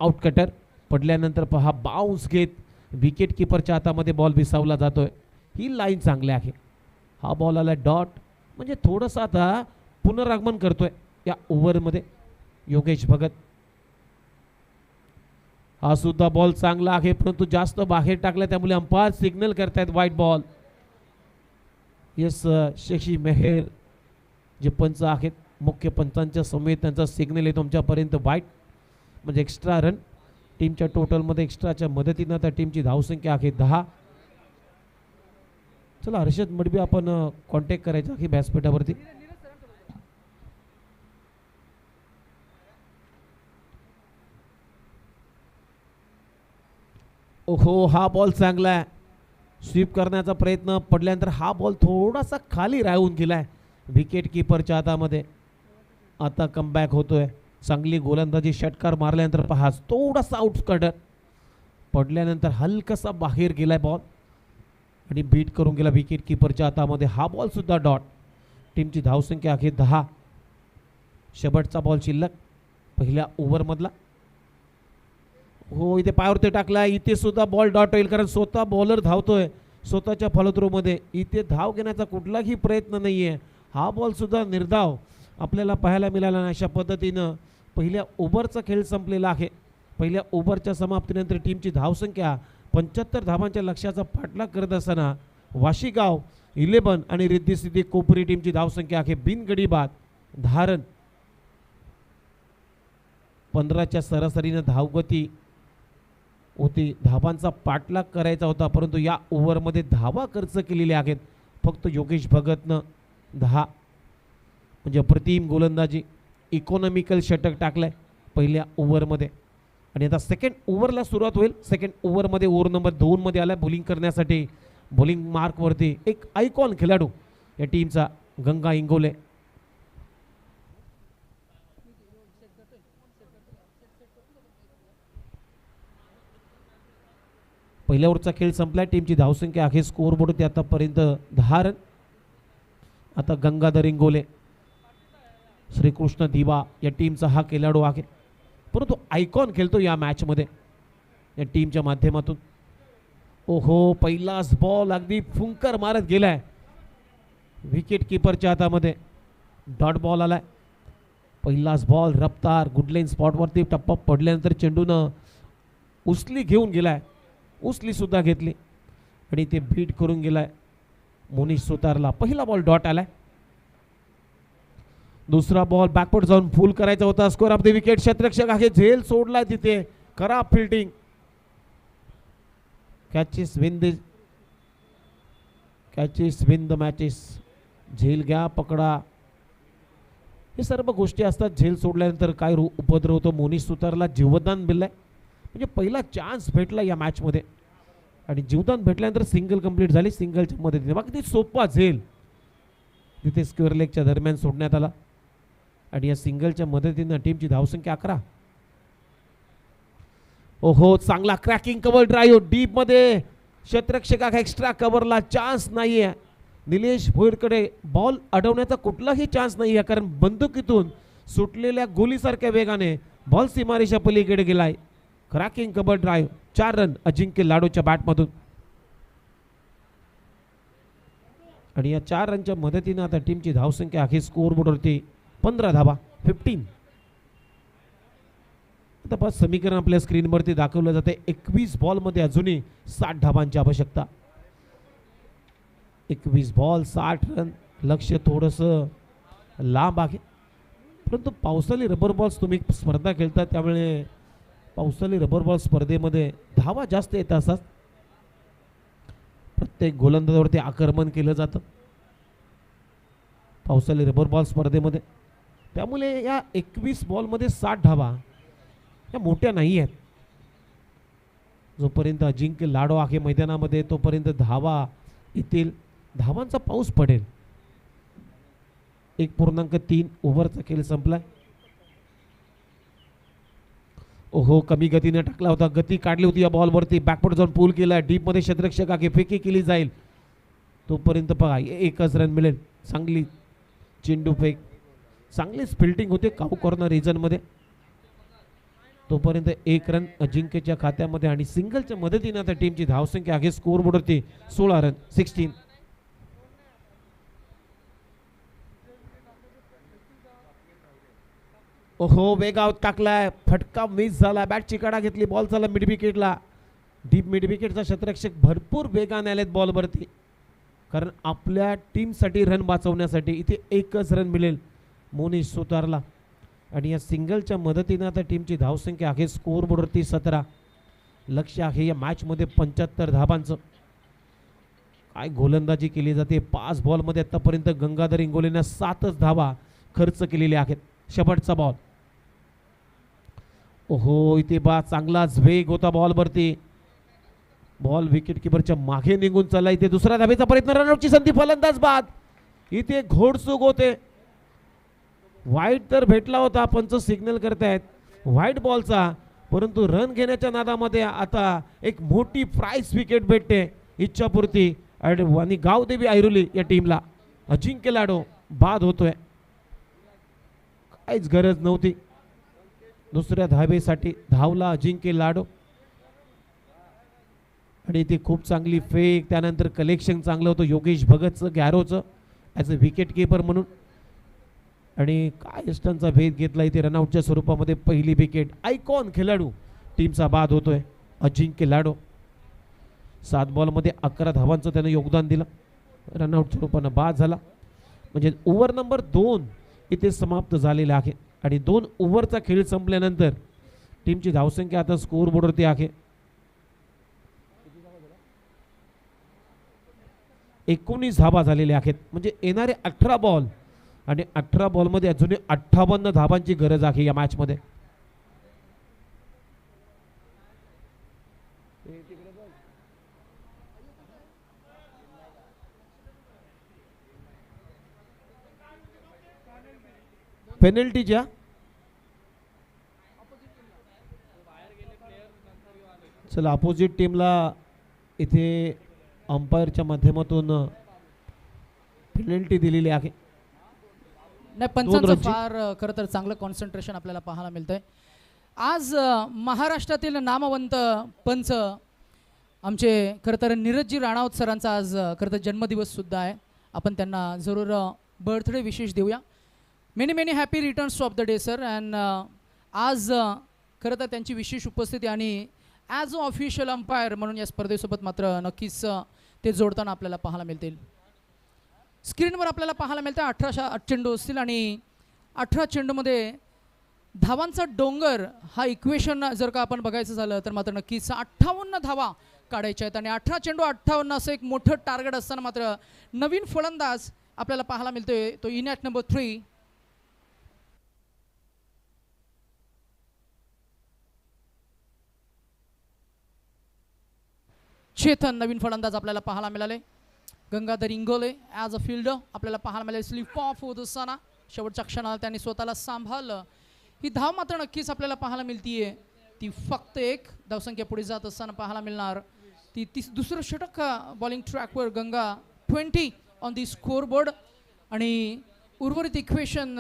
आउटकटर पडल्यानंतर पहा बाउन्स घेत विकेट किपरच्या हातामध्ये बॉल विसावला जातोय. ही लाईन चांगली आहे. हा बॉल आला डॉट, म्हणजे थोडंसं आता पुनरागमन करतोय या ओव्हरमध्ये योगेश भगत. हा सुद्धा बॉल चांगला आहे, परंतु जास्त बाहेर टाकला, त्यामुळे अंपायर सिग्नल करतायत wide ball. Yes, Shashi Mehar जे पंच आहेत, मुख्य पंचांच्या समेत त्यांचा सिग्नल आहे तुमच्यापर्यंत व्हाईट, म्हणजे एक्स्ट्रा रन. टीमच्या टोटलमध्ये एक्स्ट्राच्या मदतीनं आता टीमची धावसंख्या आहे 10. चला हर्षद मडबी आपण कॉन्टॅक्ट करायचा की व्यासपीठावरती. ओहो, हा बॉल चांगला आहे. स्वीप करण्याचा प्रयत्न पडल्यानंतर हा बॉल थोडासा खाली राहून गेलाय विकेट किपरच्या हातामध्ये. आता कमबॅक होतोय. चांगली गोलंदाजी, षटकार मारल्यानंतर पहा थोडासा आउटस्कटर पडल्यानंतर हलकासा बाहेर गेलाय बॉल आणि बीट करून गेला विकेट किपरच्या हातामध्ये. हा बॉल सुद्धा डॉट. टीमची धावसंख्या आहे 10. शेवटचा बॉल शिल्लक पहिल्या ओव्हरमधला. हो, इथे पायावरती टाकला. इथे सुद्धा बॉल डॉट होईल, कारण स्वतः बॉलर धावतोय स्वतःच्या फॉलोथ्रोमध्ये. इथे धाव घेण्याचा कुठलाही प्रयत्न नाहीये. हा बॉल सुद्धा निर्धाव आपल्याला पाहायला मिळाला नाही. अशा पद्धतीनं पहिल्या ओव्हरचा खेळ संपलेला आहे. पहिल्या ओव्हरच्या समाप्तीनंतर टीमची धावसंख्या 75 धावांच्या लक्ष्याचा पाठलाग करत असताना वाशीगाव 11 आणि रिद्धी सिद्धी कोपरी टीमची धावसंख्या आहे बिनगडी बाद 10 रन. 15च्या सरासरीनं धावगती होती. धावांचा पाठलाग करायचा होता, परंतु या ओव्हरमध्ये धावा खर्च केलेल्या आहेत फक्त योगेश भगतनं 10. म्हणजे अप्रतिम गोलंदाजी, इकॉनॉमिकल षटक टाकलंय पहिल्या ओव्हरमध्ये. आणि आता सेकंड ओव्हरला सुरुवात होईल. सेकंड ओव्हरमध्ये ओव्हर नंबर 2 मध्ये आलाय बॉलिंग करण्यासाठी. बॉलिंग मार्कवरती एक आयकॉन खेळाडू या टीमचा गंगा इंगोले. पहिल्या ओव्हरचा खेळ संपला. टीमची धावसंख्या आहे स्कोअरबोर्ड आतापर्यंत 10 रन. आता गंगाधर इंगोले, श्रीकृष्ण दिवा या टीमचा हा खेळाडू आहे, परंतु आयकॉन खेळतो या मॅचमध्ये या टीमच्या माध्यमातून. ओहो, पहिलाच बॉल अगदी फुंकर मारत गेलाय विकेट किपरच्या हातामध्ये. डॉट बॉल आलाय. पहिलाच बॉल रफ्तार गुडलाईन स्पॉटवरती टप्पा पडल्यानंतर चेंडूनं उचली घेऊन गेलाय. उचली सुद्धा घेतली आणि ते बीट करून गेलाय मोनिश सुतारला. पहिला बॉल डॉट आलाय. दुसरा बॉल बॅकवर्ड जाऊन फुल करायचा होता. Score off the wicket. क्षेत्ररक्षक आहे, झेल सोडलाय तिथे. खराब fielding. Catches win the matches. झेल घ्या, पकडा, हे सर्व गोष्टी असतात. झेल सोडल्यानंतर काय उपद्रव होतो. मोनिश सुतारला जीवदान दिलंय, म्हणजे पहिला चान्स भेटला या मॅचमध्ये आणि जीवदान भेटल्यानंतर सिंगल कंप्लीट झाली. सिंगलच्या मदतीने बाकी सोपा झेल तिथे स्क्वेअर लेगच्या दरम्यान सोडण्यात आला. आणि या सिंगलच्या मदतीनं टीमची धावसंख्या 11. ओहो, चांगला क्रॅकिंग कव्हर ड्राईव्ह डीप मध्ये क्षेत्ररक्षका एक्स्ट्रा कव्हरला चान्स नाहीये. निलेश भोईरकडे बॉल अडवण्याचा कुठलाही चान्स नाही आहे, कारण बंदुकीतून सुटलेल्या गोलीसारख्या वेगाने बॉल सीमारेषा पलीकडे गेलाय. क्रॅकिंग कव्हर ड्राईव्ह 4 रन अजिंक्य लाडोच्या बॅटमधून. आणि या 4 रनच्या मदतीने आता टीमची धावसंख्या आहे स्कोअर बोर्डवरती 15 धावा 15. आता पाच समीकरण आपल्या स्क्रीनवरती दाखवलं जाते. 21 बॉलमध्ये अजूनही 60 धावांची आवश्यकता. 21 बॉल 60 रन. लक्ष्य थोडंसं लांब आहे, परंतु पावसाळी रबर बॉल्स तुम्ही स्पर्धा खेळता, त्यामुळे पावसाळी रबर बॉल स्पर्धेमध्ये धावा जास्त येत असतात. प्रत्येक गोलंदाजावरती आक्रमण केलं जातं पावसाळी रबर बॉल स्पर्धेमध्ये, त्यामुळे या 21 बॉलमध्ये 60 धावा या मोठ्या नाही आहेत. जोपर्यंत अजिंक्य लाडो आहे मैदानामध्ये तोपर्यंत धावा येतील, धावांचा पाऊस पडेल. 1.3 ओव्हरचा खेळ संपलाय. ओहो, कमी गतीने टाकला होता, गती काढली होती या बॉलवरती. बॅकवर्ड जाऊन पूल केला, डीप मध्ये क्षेत्ररक्षक आहे, फेकी केली जाईल. तोपर्यंत बघा एकच रन मिळेल. चांगली चेंडू फेक, चांगलीच फिल्डिंग होते काऊ कॉर्नर रिजन मध्ये. तोपर्यंत 1 रन अजिंक्यच्या खात्यामध्ये आणि सिंगलच्या मदतीने आता टीमची धावसंख्या आहे स्कोअर बोर्डवरती 16 रन 16. ओहो, वेगावर टाकलाय, फटका मिस झाला, बॅटची कडा घेतली, बॉल झाला मिड विकेटला. डीप मिड विकेटचा क्षेत्ररक्षक भरपूर वेगाने आलेत बॉलवरती, कारण आपल्या टीमसाठी रन वाचवण्यासाठी. इथे एकच रन मिळेल मोनिश सुतारला. आणि या सिंगलच्या मदतीने आता टीमची धावसंख्या आहे स्कोअर बोर्डवरती 17. लक्ष्य आहे या मॅचमध्ये 75 धाबांचं. काय गोलंदाजी केली जाते. 5 बॉलमध्ये आतापर्यंत गंगाधर इंगोलेने 7च धावा खर्च केलेल्या आहेत. शेवटचा बॉल. ओहो, इथे चांगलाच वेग होता बॉलवरती. बॉल विकेट किपरच्या मागे निघून चालला. इथे दुसऱ्या धावेचा प्रयत्न, रनआउटची संधी, फलंदाज बाद. इथे घोडचूक होते. वाईट तर भेटला होता, पंच सिग्नल करतायत व्हाईट बॉलचा, परंतु रन घेण्याच्या नादामध्ये आता एक मोठी प्राइस विकेट भेटते इच्छापूर्ती आणि गावदेवी ऐरोली या टीमला. अजिंक्य लाडो बाद होतोय. काहीच गरज नव्हती. दुसऱ्या धावेसाठी धावला अजिंक्य लाडो आणि ती खूप चांगली फेक, त्यानंतर कलेक्शन चांगलं होतं योगेश भगतचं गॅरोचं ॲज अ विकेट कीपर म्हणून. आणि काय यष्टांचा भेद घेतला इथे रनआउटच्या स्वरूपामध्ये. पहिली विकेट. आयकॉन खेळाडू टीमचा बाद होतोय अजिंक्य लाडो. 7 बॉलमध्ये 11 धावांचं त्यानं योगदान दिलं. रनआउट स्वरूपानं बाद झाला. म्हणजे ओव्हर नंबर 2 इथे समाप्त झालेला आहे. आणि 2 ओव्हरचा खेळ संपल्यानंतर टीमची धावसंख्या आता स्कोअर बोर्डवरती आहे 19 धावा झालेल्या आहेत. म्हणजे येणारे 18 बॉल आणि 18 बॉलमध्ये अजूनही 58 धावांची गरज आहे या मॅचमध्ये. पेनल्टीच्या चला अपोजिट टीमला इथे अंपायरच्या माध्यमातून पेनल्टी दिलेली आहे. नाही, पंचांचं फार खरं तर चांगलं कॉन्सन्ट्रेशन आपल्याला पाहायला मिळतंय. आज महाराष्ट्रातील नामवंत पंच आमचे खरं तर नीरजजी राणावत सरांचा आज खरं तर जन्मदिवस सुद्धा आहे. आपण त्यांना जरूर बर्थडे विशेष देऊया. Many many happy returns of the day sir. And आज खरं तर त्यांची विशेष उपस्थिती आणि ॲज अ ऑफिशियल अंपायर म्हणून या स्पर्धेसोबत मात्र नक्कीच ते जोडताना आपल्याला पाहायला मिळतील. स्क्रीनवर आपल्याला पाहायला मिळतं 18 चेंडू असतील आणि 18 चेंडूमध्ये धावांचा डोंगर हा इक्वेशन जर का आपण बघायचं झालं तर मात्र नक्कीच 58 धावा काढायच्या आहेत. आणि 18 चेंडू 58 असं एक मोठं टार्गेट असताना मात्र नवीन फलंदाज आपल्याला पाहायला मिळतोय तो इन ॲट नंबर 3 चेतन. नवीन फलंदाज आपल्याला पाहायला मिळाले. Gangadhar Ingole as a fielder आपल्याला पाहायला मिळाले. स्लिप ऑफ होत असताना शेवटच्या क्षणाला त्यांनी स्वतःला सांभाळलं. ही धाव मात्र नक्कीच आपल्याला पाहायला मिळतीये, ती फक्त एक धावसंख्या पुढे जात असताना पाहायला मिळणार. ती दुसरं षटक बॉलिंग ट्रॅकवर Ganga 20 on the score board. आणि उर्वरित इक्वेशन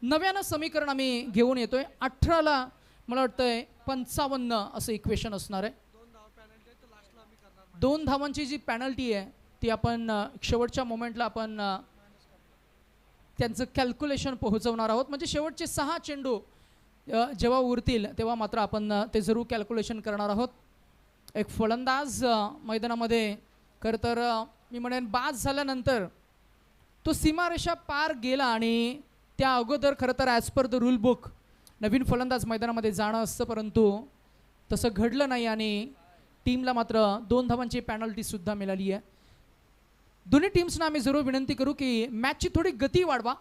नव्यानं समीकरण आम्ही घेऊन येतोय. 18ला मला वाटतंय 55 असं इक्वेशन असणार आहे. 2 धावांची जी पॅनल्टी आहे ती आपण शेवटच्या मोमेंटला आपण त्यांचं कॅल्क्युलेशन पोहोचवणार आहोत. म्हणजे शेवटचे 6 चेंडू जेव्हा उरतील तेव्हा मात्र आपण ते जरूर कॅल्क्युलेशन करणार आहोत. एक फलंदाज मैदानामध्ये खरं तर मी म्हणेन बाद झाल्यानंतर तो सीमारेषा पार गेला आणि त्या अगोदर खरं तर as per the rule book नवीन फलंदाज मैदानामध्ये जाणं असतं, परंतु तसं घडलं नाही आणि टीमला मात्र 2 धावांची पॅनल्टीसुद्धा मिळाली आहे. दोन्ही टीम्सना आम्ही जरूर विनंती करू की मॅचची थोडी गती वाढवा.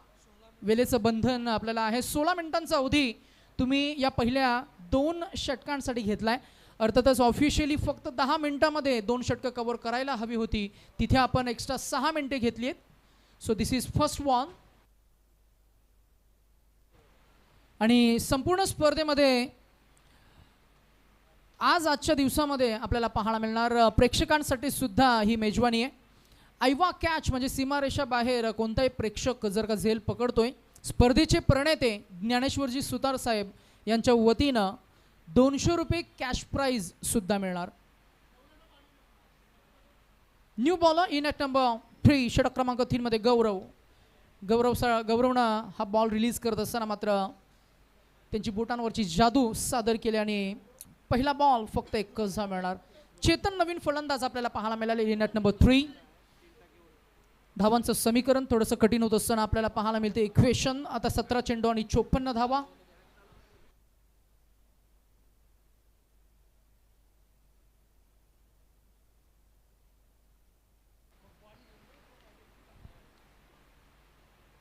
वेळेचं बंधन आपल्याला आहे. 16 मिनिटांचा अवधी तुम्ही या पहिल्या 2 षटकांसाठी घेतलाय. अर्थातच ऑफिशियली फक्त 10 मिनिटामध्ये 2 षटकं कव्हर करायला हवी होती, तिथे आपण एक्स्ट्रा 6 मिनिटे घेतली आहेत. So this is first one. आणि संपूर्ण स्पर्धेमध्ये आजच्या दिवसामध्ये आपल्याला पाहायला मिळणार प्रेक्षकांसाठी सुद्धा ही मेजवानी आहे. ऐवा कॅच म्हणजे सीमारेषा बाहेर कोणताही प्रेक्षक जर का झेल पकडतोय, स्पर्धेचे प्रणेते ज्ञानेश्वरजी सुतार साहेब यांच्या वतीनं 200 रुपये कॅश प्राइज सुद्धा मिळणार. New bowler in at number 3 षटक क्रमांक 3 मध्ये गौरवनं हा बॉल रिलीज करत असताना मात्र त्यांची बोटांवरची जादू सादर केली आणि पहिला बॉल फक्त 1 धाव मिळणार. चेतन नवीन फलंदाज आपल्याला पाहायला मिळाले इन ॲट नंबर 3. धावांचं समीकरण थोडंसं कठीण होत असताना आपल्याला पाहायला मिळते इक्वेशन. आता 17 चेंडू आणि 54 धावा.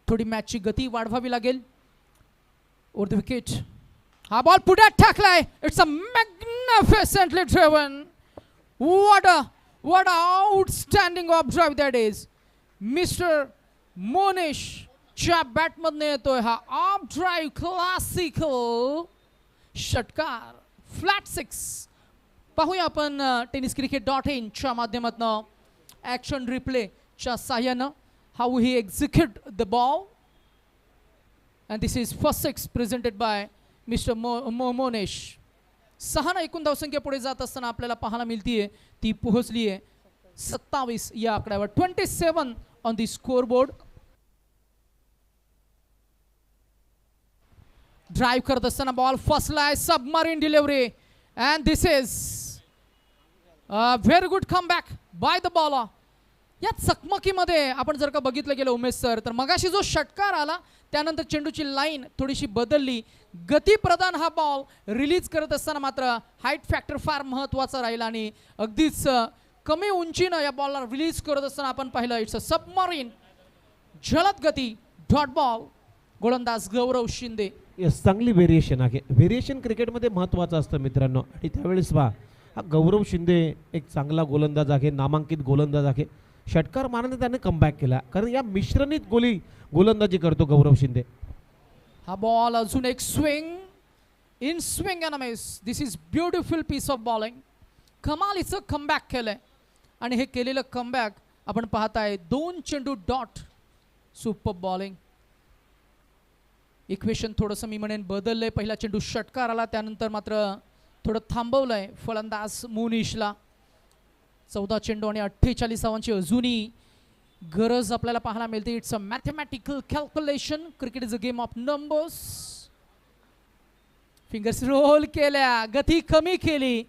थोडी मॅचची गती वाढवावी लागेल. ओव्हर द विकेट हा बॉल पुढे टाकलाय. It's a magnificently driven. What outstanding off drive that is. Mister मोनिशच्या बॅटमधनं येतोय हा ऑफ ड्राइव्ह क्लासिकल षटकार. फ्लॅट 6. पाहूया आपण tenniscricket.in च्या माध्यमातून ॲक्शन रिप्लेच्या साह्यानं how he execute the ball. And this is first 6 presented by mister Monish. 6 एकूण धावसंख्या पुढे जात असताना आपल्याला पाहायला मिळतीये ती पोहोचली आहे 27 या आकड्यावर. 27 on the score board. Drive करत असताना बॉल फसलाय. Submarine delivery and this is very good comeback by the bowler. या चकमकीमध्ये आपण जर का बघितलं गेलं उमेश सर, तर मगाशी जो षटकार आला त्यानंतर चेंडूची लाईन थोडीशी बदलली. गती प्रदान हा बॉल रिलीज करत असताना मात्र हाईट फॅक्टर फार महत्त्वाचा राहिला आणि अगदीच कमी उंचीनं या बॉलला रिलीज करत असताना आपण पाहिलं इट्स अ सबमरीन जलद गती डॉट बॉल. गोलंदाज गौरव शिंदे. येस, चांगली व्हेरिएशन आहे. व्हेरिएशन क्रिकेटमध्ये महत्त्वाचं असतं मित्रांनो. आणि त्यावेळेस हा गौरव शिंदे एक चांगला गोलंदाज आहे, नामांकित गोलंदाज आहे. षटकार मारण्याने त्याने कमबॅक केला, कारण या मिश्रणित गोलंदाजी करतो गौरव शिंदे. हा बॉल अजून एक swing in swing and miss. This is beautiful piece of bowling. कमालीचं कमबॅक केलंय आणि हे केलेलं कमबॅक आपण पाहताय 2 चेंडू डॉट. Super bowling. इक्वेशन थोडंसं मी म्हणेन बदललंय. पहिला चेंडू षटकार आला, त्यानंतर मात्र थोडं थांबवलंय फलंदाज मोनिशला. 14 चेंडू आणि 48 धावांची अजूनही गरज आपल्याला पाहायला मिळते. It's a mathematical calculation. Cricket is a game of numbers. Fingers roll केल्या, गती कमी केली,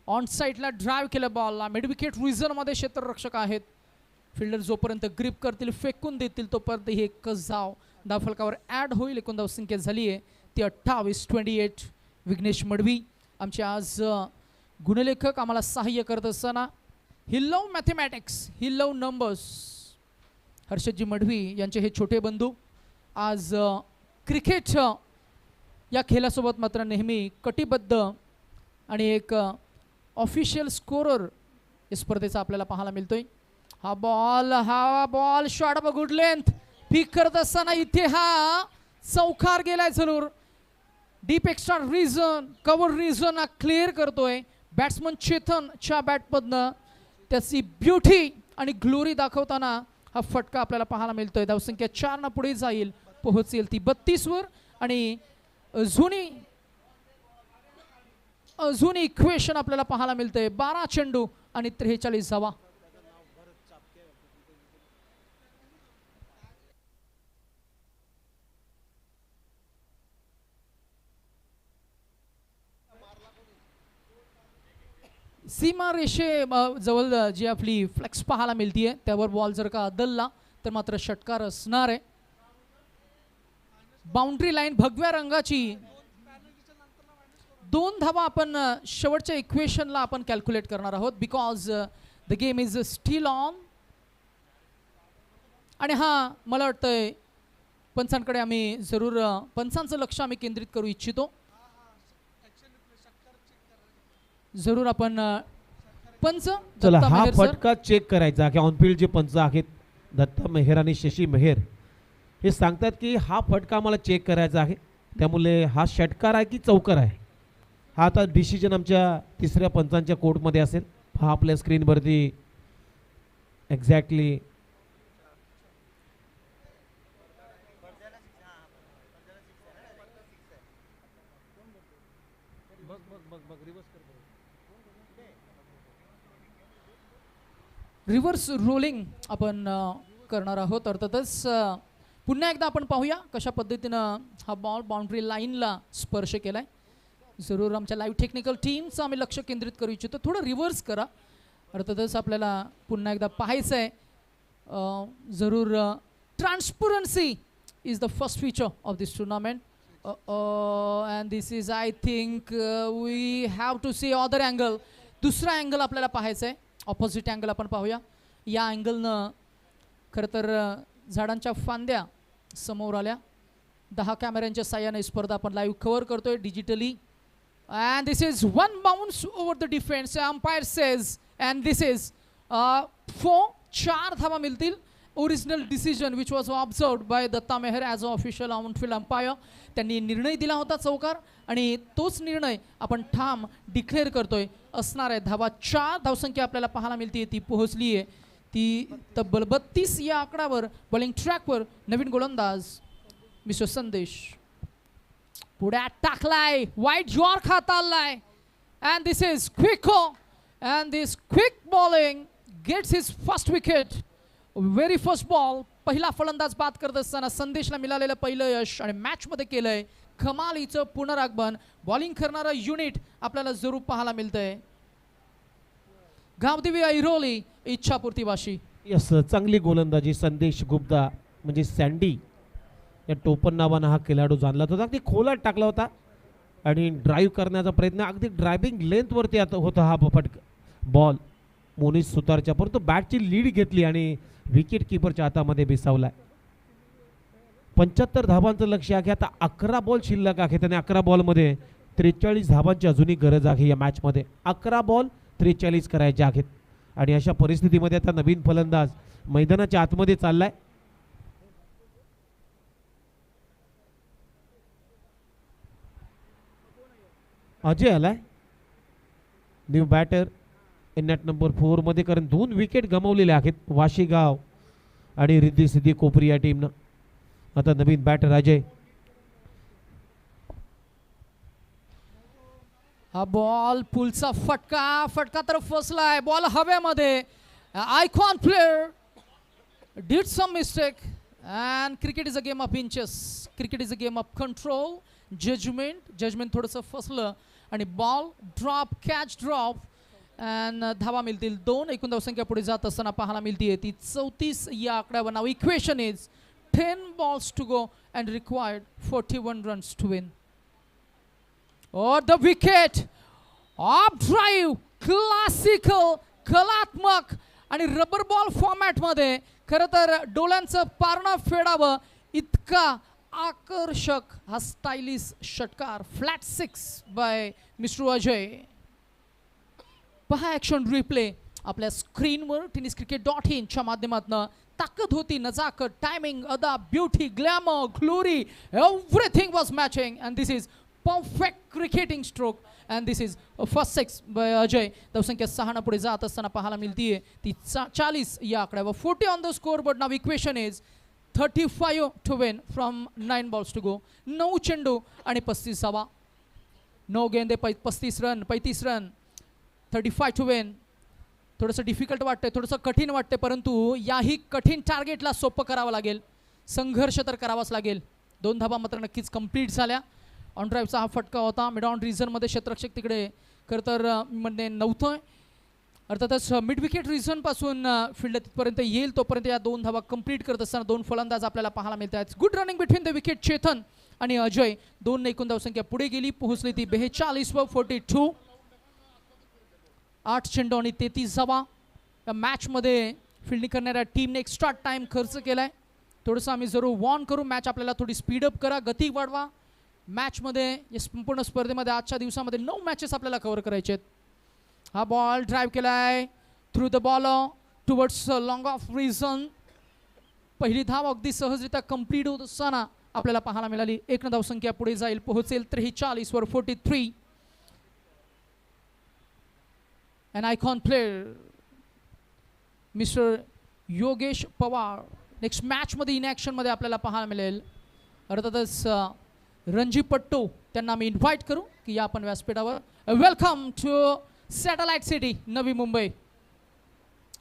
ऑन साईडला ड्राईव्ह केलं बॉलला. मिड विकेट रिझनमध्ये क्षेत्ररक्षक आहेत. फिल्डर जोपर्यंत ग्रिप करतील, फेकून देतील, तोपर्यंत ही 1 धाव धावफलकावर ॲड होईल. एकूण धावसंख्या झाली आहे ती 28. विघ्नेश मडवी आमचे आज गुणलेखक आम्हाला सहाय्य करत असताना ही लव मॅथमॅटिक्स, ही लव नंबर्स. हर्षदजी मडवी यांचे हे छोटे बंधू आज क्रिकेट या खेळासोबत मात्र नेहमी कटिबद्ध आणि एक ऑफिशियल स्कोरर या स्पर्धेचा आपल्याला पाहायला मिळतोय. हा ball shot of a good length pick करत असताना इथे हा चौकार गेलाय जरूर. Deep extra reason cover reason clear करतोय बॅट्समन चेतनच्या बॅटमधनं. त्याची ब्युटी आणि ग्लोरी दाखवताना हा फटका आपल्याला पाहायला मिळतोय. धावसंख्या 4 ना पुढे जाईल, पोहोचेल ती 32 वर. आणि अजून इक्वेशन आपल्याला पाहायला मिळतंय. 12 चेंडू आणि 43 धावा. सीमा रेषे जवळ जी आपली फ्लेक्स पाहायला मिळतीये त्यावर बॉल जर का अदलला तर मात्र षटकार असणार आहे. बाउंड्री लाईन भगव्या रंगाची 2 धावा आपण शेवटच्या इक्वेशनला आपण कॅल्क्युलेट करणार आहोत because the game is steel on. आणि हा मला वाटतंय पंचांकडे आम्ही जरूर पंचांचं लक्ष आम्ही केंद्रित करू इच्छितो. जरूर आपण पंच चला दत्ता हा मेहर सर. फटका चेक करायचा की ऑनफिल्ड जे पंच आहेत दत्ता मेहर आणि शशी मेहर हे सांगतात की हा फटका आम्हाला चेक करायचा आहे, त्यामुळे हा षटकार आहे की चौकार आहे. हा आता डिसिजन आमच्या तिसऱ्या पंचांच्या कोर्टमध्ये असेल. हा आपल्या स्क्रीनवरती एक्झॅक्टली रिव्हर्स रोलिंग आपण करणार आहोत. अर्थातच पुन्हा एकदा आपण पाहूया कशा पद्धतीनं हा बॉल बाउंड्री लाईनला स्पर्श केलाय. जरूर आमच्या लाईव्ह टेक्निकल टीमचं आम्ही लक्ष केंद्रित करू इच्छितो. थोडं रिव्हर्स करा. अर्थातच आपल्याला पुन्हा एकदा पाहायचं आहे. जरूर transparency is the first feature of this tournament. And this is I think we have to see other angle. दुसरा अँगल आपल्याला पाहायचं आहे. ऑपोजिट अँगल आपण पाहूया. या अँगलनं खरं तर झाडांच्या फांद्या समोर आल्या. 10 कॅमेऱ्यांच्या साह्याने स्पर्धा आपण लाईव्ह कव्हर करतोय digitally. And this is 1 bounce over the defence. Umpire says and this is 4 धावा मिळतील. Original decision which was observed by Datta Mehar as a official on field umpire. त्यांनी निर्णय दिला होता चौकार आणि तोच निर्णय आपण ठाम डिक्लेअर करतोय. असणार आहे धावा 4. धावसंख्या आपल्याला पाहायला मिळते ती पोहोचली आहे ती तब्बल 32 या आकड्यावर. बॉलिंग ट्रॅकवर नवीन गोलंदाज मिस्टर संदेश पुढे टाकलाय. वाईट यॉर्क हाताळलाय and this is quick and this quick bowling gets his first wicket. Very first ball. पहिला फलंदाज बाद करत असताना संदेशला मिळालेलं पहिलं यश आणि मॅचमध्ये केलंय कमालीचं पुनरागमन. बॉलिंग करणारं युनिट आपल्याला जरूर पाहायला मिळतंय. गावदेवी ऐरोली इच्छापूर्ती वाशी. यस चांगली गोलंदाजी. संदेश गुप्ता म्हणजे सँडी या टोपण नावानं हा खेळाडू जाणला होता. अगदी खोलात टाकला होता आणि ड्राईव्ह करण्याचा प्रयत्न अगदी ड्रायव्हिंग लेंथवरती होता हा बॉल मोनिश सुतारच्या. परंतु बॅटची लीड घेतली आणि विकेट किपरच्या हातामध्ये बिसावलाय. 75 धावांचं लक्ष आहे. आता 11 बॉल शिल्लक आहेत आणि 11 बॉलमध्ये 43 धावांची अजूनही गरज आहे. या मॅचमध्ये 11 बॉल 43 करायचे आहेत आणि अशा परिस्थितीमध्ये आता नवीन फलंदाज मैदानाच्या आतमध्ये चाललाय. अजय आलाय new batter in net number 4 मध्ये, कारण 2 विकेट गमावलेले आहेत वाशीगाव आणि रिद्धी सिद्धी कोपरी या टीमनं. आता नवीन बॅटर अजय. हा बॉल पुलचा फटका तर फसलाय. बॉल हवेमध्ये. Icon player did some mistake and cricket is a game of inches. Cricket is a game of control. Judgement थोडंसं फसलं आणि ball drop catch drop and धावा मिळतील 2. एकूण धावसंख्या पुढे जात असताना पाहायला मिळतीये ती 34 या आकड्यावर. नाव equation is 10 balls to go and required 41 runs to win. Or the wicket. Off drive. Classical. कलात्मक आणि रबर बॉल फॉर्मॅट मध्ये खरं तर डोळ्यांचं पारणं फेडावं इतका आकर्षक हा स्टायलिश षटकार. Flat 6 by mister Ajay. पहा ॲक्शन रिप्ले. आपल्या स्क्रीनवर tenniscricket.in च्या माध्यमातून ताकद होती, नजाकत, टायमिंग, अदा, beauty, glamour, glory, everything was matching and this is perfect cricketing stroke and this is first six by Ajay. धावसंख्या 6 पुढे जात असताना पाहायला मिळतीये ती 40 या आकड्यावर. 40 on the score board. Now equation is 35 to win from 9 balls to go. 9 चेंडू आणि 35 धावा. 9 गेंदे 35 रन. 35 to win. थोडंसं डिफिकल्ट वाटतंय, थोडंसं कठीण वाटतंय, परंतु याही कठीण टार्गेटला सोपं करावं लागेल. संघर्ष तर करावाच लागेल. 2 धावा मात्र नक्कीच कंप्लीट झाल्या. ऑन ड्राईव्हचा हा फटका होता. मिड ऑन रिझनमध्ये क्षेत्ररक्षक तिकडे खरं तर म्हणजे नव्हतं. अर्थातच मिड विकेट रिझनपासून फील्ड तिथपर्यंत येईल तोपर्यंत या 2 धावा कंप्लीट करत असताना 2 फलंदाज आपल्याला पाहायला मिळत आहेत. Good running between the wicket. Chetan आणि अजय 2 ने एकूण धावसंख्या पुढे गेली, पोहोचली ती 42 व 42. 8 चेंडू आणि 33 धावा. या मॅचमध्ये फिल्डिंग करणाऱ्या टीमने एक्स्ट्रा टाइम खर्च केलाय. थोडंसं आम्ही जरूर वॉर्न करू, मॅच आपल्याला थोडी स्पीडअप करा, गती वाढवा. मॅचमध्ये या संपूर्ण स्पर्धेमध्ये आजच्या दिवसामध्ये 9 मॅचेस आपल्याला कव्हर करायचे आहेत. हा बॉल ड्राईव्ह केलाय through the bowler towards long of reason. पहिली धाव अगदी सहजरित्या कंप्लीट होत असताना आपल्याला पाहायला मिळाली. 1 धावसंख्या पुढे जाईल, पोहोचेल 43 वर 43. an icon player mister Yogesh Pawar next मॅचमध्ये इन ॲक्शनमध्ये आपल्याला पाहायला मिळेल. अर्थातच रणजी पट्टू त्यांना आम्ही इन्व्हाइट करू की या आपण व्यासपीठावर. Welcome to satellite city Navi Mumbai.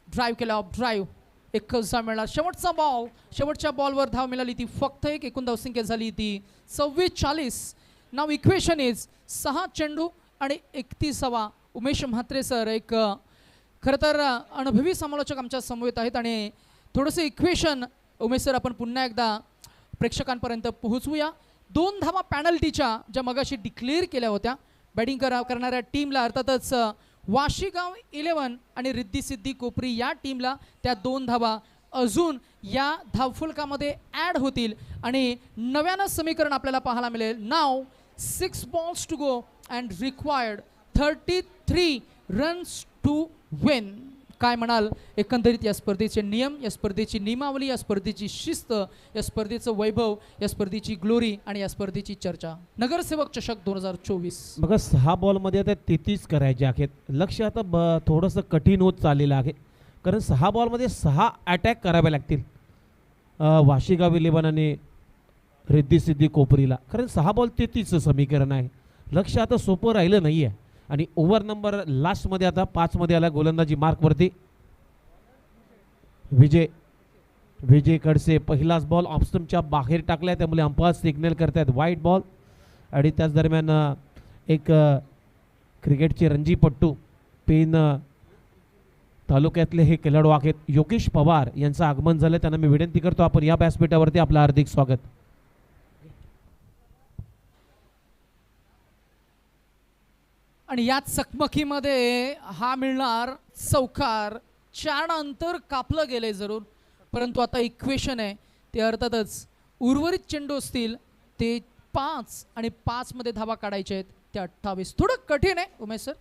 Drive केला, ऑफ ड्राईव्ह एकच धाव मिळाला. शेवटचा बॉल, शेवटच्या बॉलवर धाव मिळाली ती फक्त एक. एकूण धावसंख्या झाली ती 44. नाव इक्वेशन इज 6 चेंडू आणि 31 धावा. उमेश म्हात्रे सर एक खरं तर अनुभवी समालोचक आमच्या समवेत आहेत आणि थोडंसं इक्वेशन उमेश सर आपण पुन्हा एकदा प्रेक्षकांपर्यंत पोहोचवूया. 2 धावा पॅनल्टीच्या ज्या मगाशी डिक्लेअर केल्या होत्या बॅटिंग करणाऱ्या टीमला, अर्थातच वाशीगाव 11 आणि रिद्धी सिद्धी कोपरी या टीमला त्या 2 धावा अजून या धावफलकामध्ये ॲड होतील आणि नव्यानं समीकरण आपल्याला पाहायला मिळेल. Now 6 balls to go and required 33 runs to win. काय म्हणाल एकंदरीत या स्पर्धेचे नियम, या स्पर्धेची नियमावली, या स्पर्धेची शिस्त, या स्पर्धेचं वैभव, या स्पर्धेची ग्लोरी आणि या स्पर्धेची चर्चा. नगरसेवक चषक 2024. बघा 6 बॉलमध्ये आता 33 करायचे आहेत. लक्ष आता थोडंसं कठीण होत चाललेलं आहे, कारण 6 बॉलमध्ये 6 अटॅक करावे लागतील वाशीगाव 11 आणि रिद्धी सिद्धी कोपरीला. कारण 6 बॉल 33चं समीकरण आहे. लक्ष आता सोपं राहिलं नाही आहे आणि ओव्हर नंबर लास्टमध्ये आता 5मध्ये आला गोलंदाजी मार्कवरती. विजय कडसे पहिलाच बॉल ऑफस्टंपच्या बाहेर टाकलाय, त्यामुळे अंपायर सिग्नल करतायत वाईट बॉल. आणि त्याच दरम्यान एक क्रिकेटचे रणजीपट्टू पेन तालुक्यातले हे खेळाडू आहेत योगेश पवार यांचं आगमन झालं. त्यांना मी विनंती करतो आपण या व्यासपीठावरती आपलं हार्दिक स्वागत. आणि याच चकमकीमध्ये हा मिळणार चौकार. 4 अंतर कापलं गेलंय जरूर, परंतु आता इक्वेशन आहे ते अर्थातच उर्वरित चेंडू असतील ते 5 आणि 5 मध्ये धावा काढायचे आहेत ते 28. थोडं कठीण आहे उमेश सर.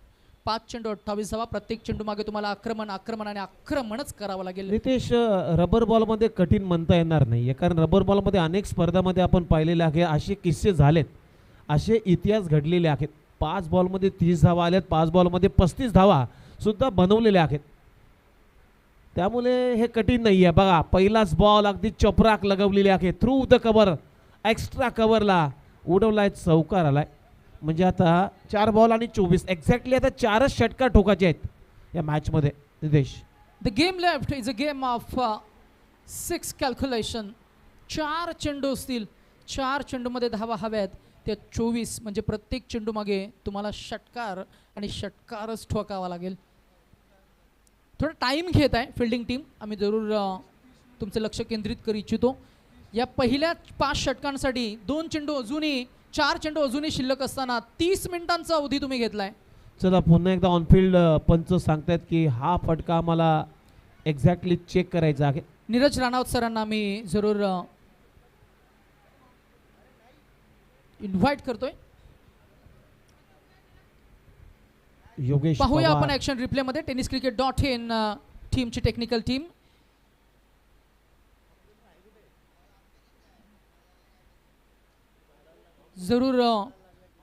5 चेंडू 28 धावा. प्रत्येक चेंडू मागे तुम्हाला आक्रमण आणि आक्रमणच करावं लागेल. रितेश, रबर बॉलमध्ये कठीण म्हणता येणार नाही, कारण रबर बॉलमध्ये अनेक स्पर्धामध्ये आपण पाहिलेले आहे, असे किस्से झालेत, असे इतिहास घडलेले आहेत. 5 बॉलमध्ये 30 धावा आल्यात, 5 बॉलमध्ये 35 धावा सुद्धा बनवलेल्या आहेत. त्यामुळे हे कठीण नाही आहे. बघा पहिलाच बॉल अगदी चपराक लगवलेली आहे, थ्रू द कव्हर, एक्स्ट्रा कव्हरला उडवलाय, चौकार आलाय. म्हणजे आता 4 बॉल आणि 24 एक्झॅक्टली आता 4च षटकार ठोकायचे आहेत या मॅचमध्ये. निदेश, the game left is a game of 6 calculation. 4 चेंडू असतील, 4 चेंडूमध्ये धावा हव्यात त्या 24. म्हणजे प्रत्येक चेंडू मागे तुम्हाला षटकार आणि षटकारच ठोकावा लागेल. थोडा टाईम घेत आहे फिल्डिंग टीम, आम्ही जरूर तुमचं लक्ष केंद्रित करू इच्छितो. या पहिल्या 5 षटकांसाठी 4 चेंडू अजूनही शिल्लक असताना 30 मिनिटांचा अवधी तुम्ही घेतलाय. चला पुन्हा एकदा ऑनफिल्ड पंच सांगतायत की हा फटका आम्हाला एक्झॅक्टली चेक करायचा आहे. नीरज राणावत सरांना मी जरूर इन्व्हाइट करतोय. योगेश पाहूया पवार. आपण ॲक्शन रिप्लेमध्ये tenniscricket.in टीमची टेक्निकल टीम. जरूर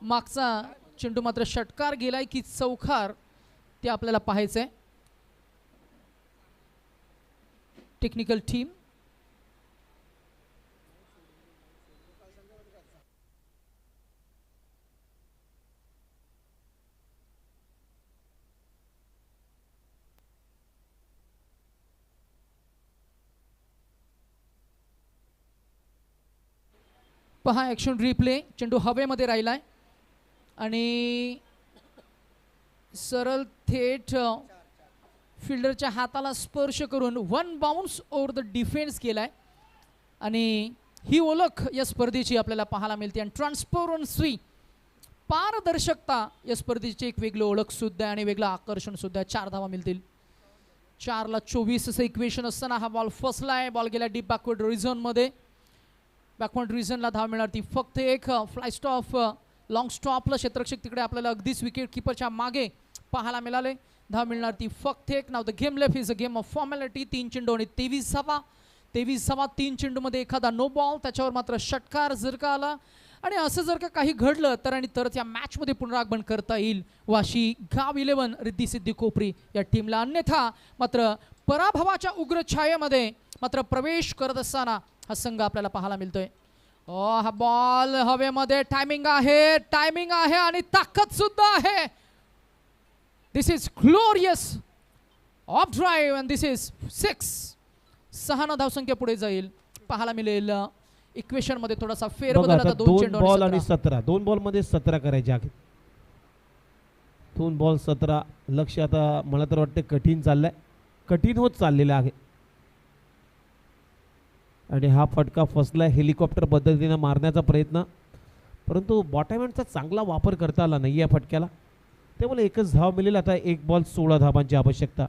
मागचा चेंडू मात्र षटकार गेलाय की चौकार ते आपल्याला पाहायचंय. टेक्निकल टीम पहा ॲक्शन रिप्ले. चेंडू हवेमध्ये राहिलाय आणि सरळ थेट फिल्डरच्या हाताला स्पर्श करून one bounce over the defence केलाय आणि ही ओळख या स्पर्धेची आपल्याला पाहायला मिळते. आणि ट्रान्सपरन्सी, पारदर्शकता या स्पर्धेची एक वेगळी ओळख सुद्धा आहे आणि वेगळं आकर्षण सुद्धा आहे. 4 धावा मिळतील. 4-24 असं इक्वेशन असताना हा बॉल फसलाय. बॉल गेला डीप बॅकवर्ड रिझनमध्ये. बॅकवर्ड रिझनला धाव मिळणार ती फक्त एक. फ्लाय स्टॉप लॉंग स्टॉपला क्षेत्ररक्षक तिकडे आपल्याला अगदीच विकेट किपरच्या मागे पाहायला मिळाले. धाव मिळणार ती फक्त एक. नाव the game left is a game of formality. 3 चेंडू आणि 23 धावा. 3 चेंडूमध्ये एखादा नो बॉल, त्याच्यावर मात्र षटकार जर का आला आणि असं जर का काही घडलं तर आणि तरच या मॅचमध्ये पुनरागमन करता येईल वाशी गाव 11 रिद्धी सिद्धी कोपरी या टीमला. अन्यथा मात्र पराभवाच्या उग्र छायेमध्ये मात्र प्रवेश करत असताना हा संघ आपल्याला पाहायला मिळतोय. हा बॉल हवेमध्ये. टायमिंग आहे आणि ताकद सुद्धा आहे. This is glorious off drive and this is 6 धावसंख्या पुढे जाईल. पाहायला मिळेल इक्वेशन मध्ये थोडासा फेरबदल. बघा, आता आता 2 2 चेंडू बॉल आणि आणि 17. 2 बॉल मध्ये 17 करायचे आहेत. 2 बॉल 17. लक्ष आता मला तर वाटतं कठीण चाललंय, कठीण होत चाललेलं आहे. आणि हा फटका फसलाय हेलिकॉप्टर पद्धतीनं मारण्याचा प्रयत्न, परंतु बॉटमहँडचा चांगला वापर करता आला नाही या फटक्याला. त्यामुळे एकच धाव मिळेल. आता 1 बॉल 16 धावांची आवश्यकता.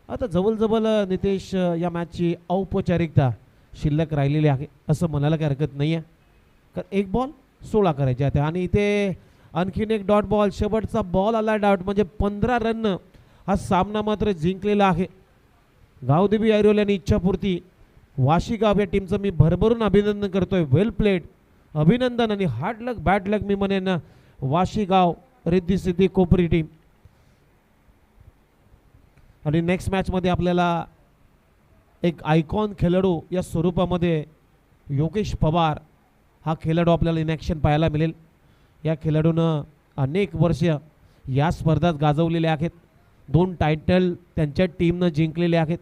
आता जवळजवळ नितेश या मॅचची औपचारिकता शिल्लक राहिलेली आहे असं म्हणायला काही हरकत नाही आहे. कारण 1 बॉल 16 करायचे आहेत आणि इथे आणखीन एक डॉट बॉल. शेवटचा बॉल आला डॉट म्हणजे 15 रन हा सामना मात्र जिंकलेला आहे. गावदेवी ऐरोली आणि इच्छापूर्ती वाशी गाव या टीमचं मी भरभरून अभिनंदन करतोय. वेल प्लेड, अभिनंदन आणि हार्ड लक बॅड लक मी म्हणेन वाशी गाव रिद्धी सिद्धी कोपरी टीम. आणि नेक्स्ट मॅचमध्ये आपल्याला एक आयकॉन खेळाडू या स्वरूपामध्ये योगेश पवार हा खेळाडू आपल्याला इन ॲक्शन पाहायला मिळेल. या खेळाडूनं अनेक वर्ष या स्पर्धात गाजवलेले आहेत. 2 टायटल त्यांच्या टीमनं जिंकलेले आहेत.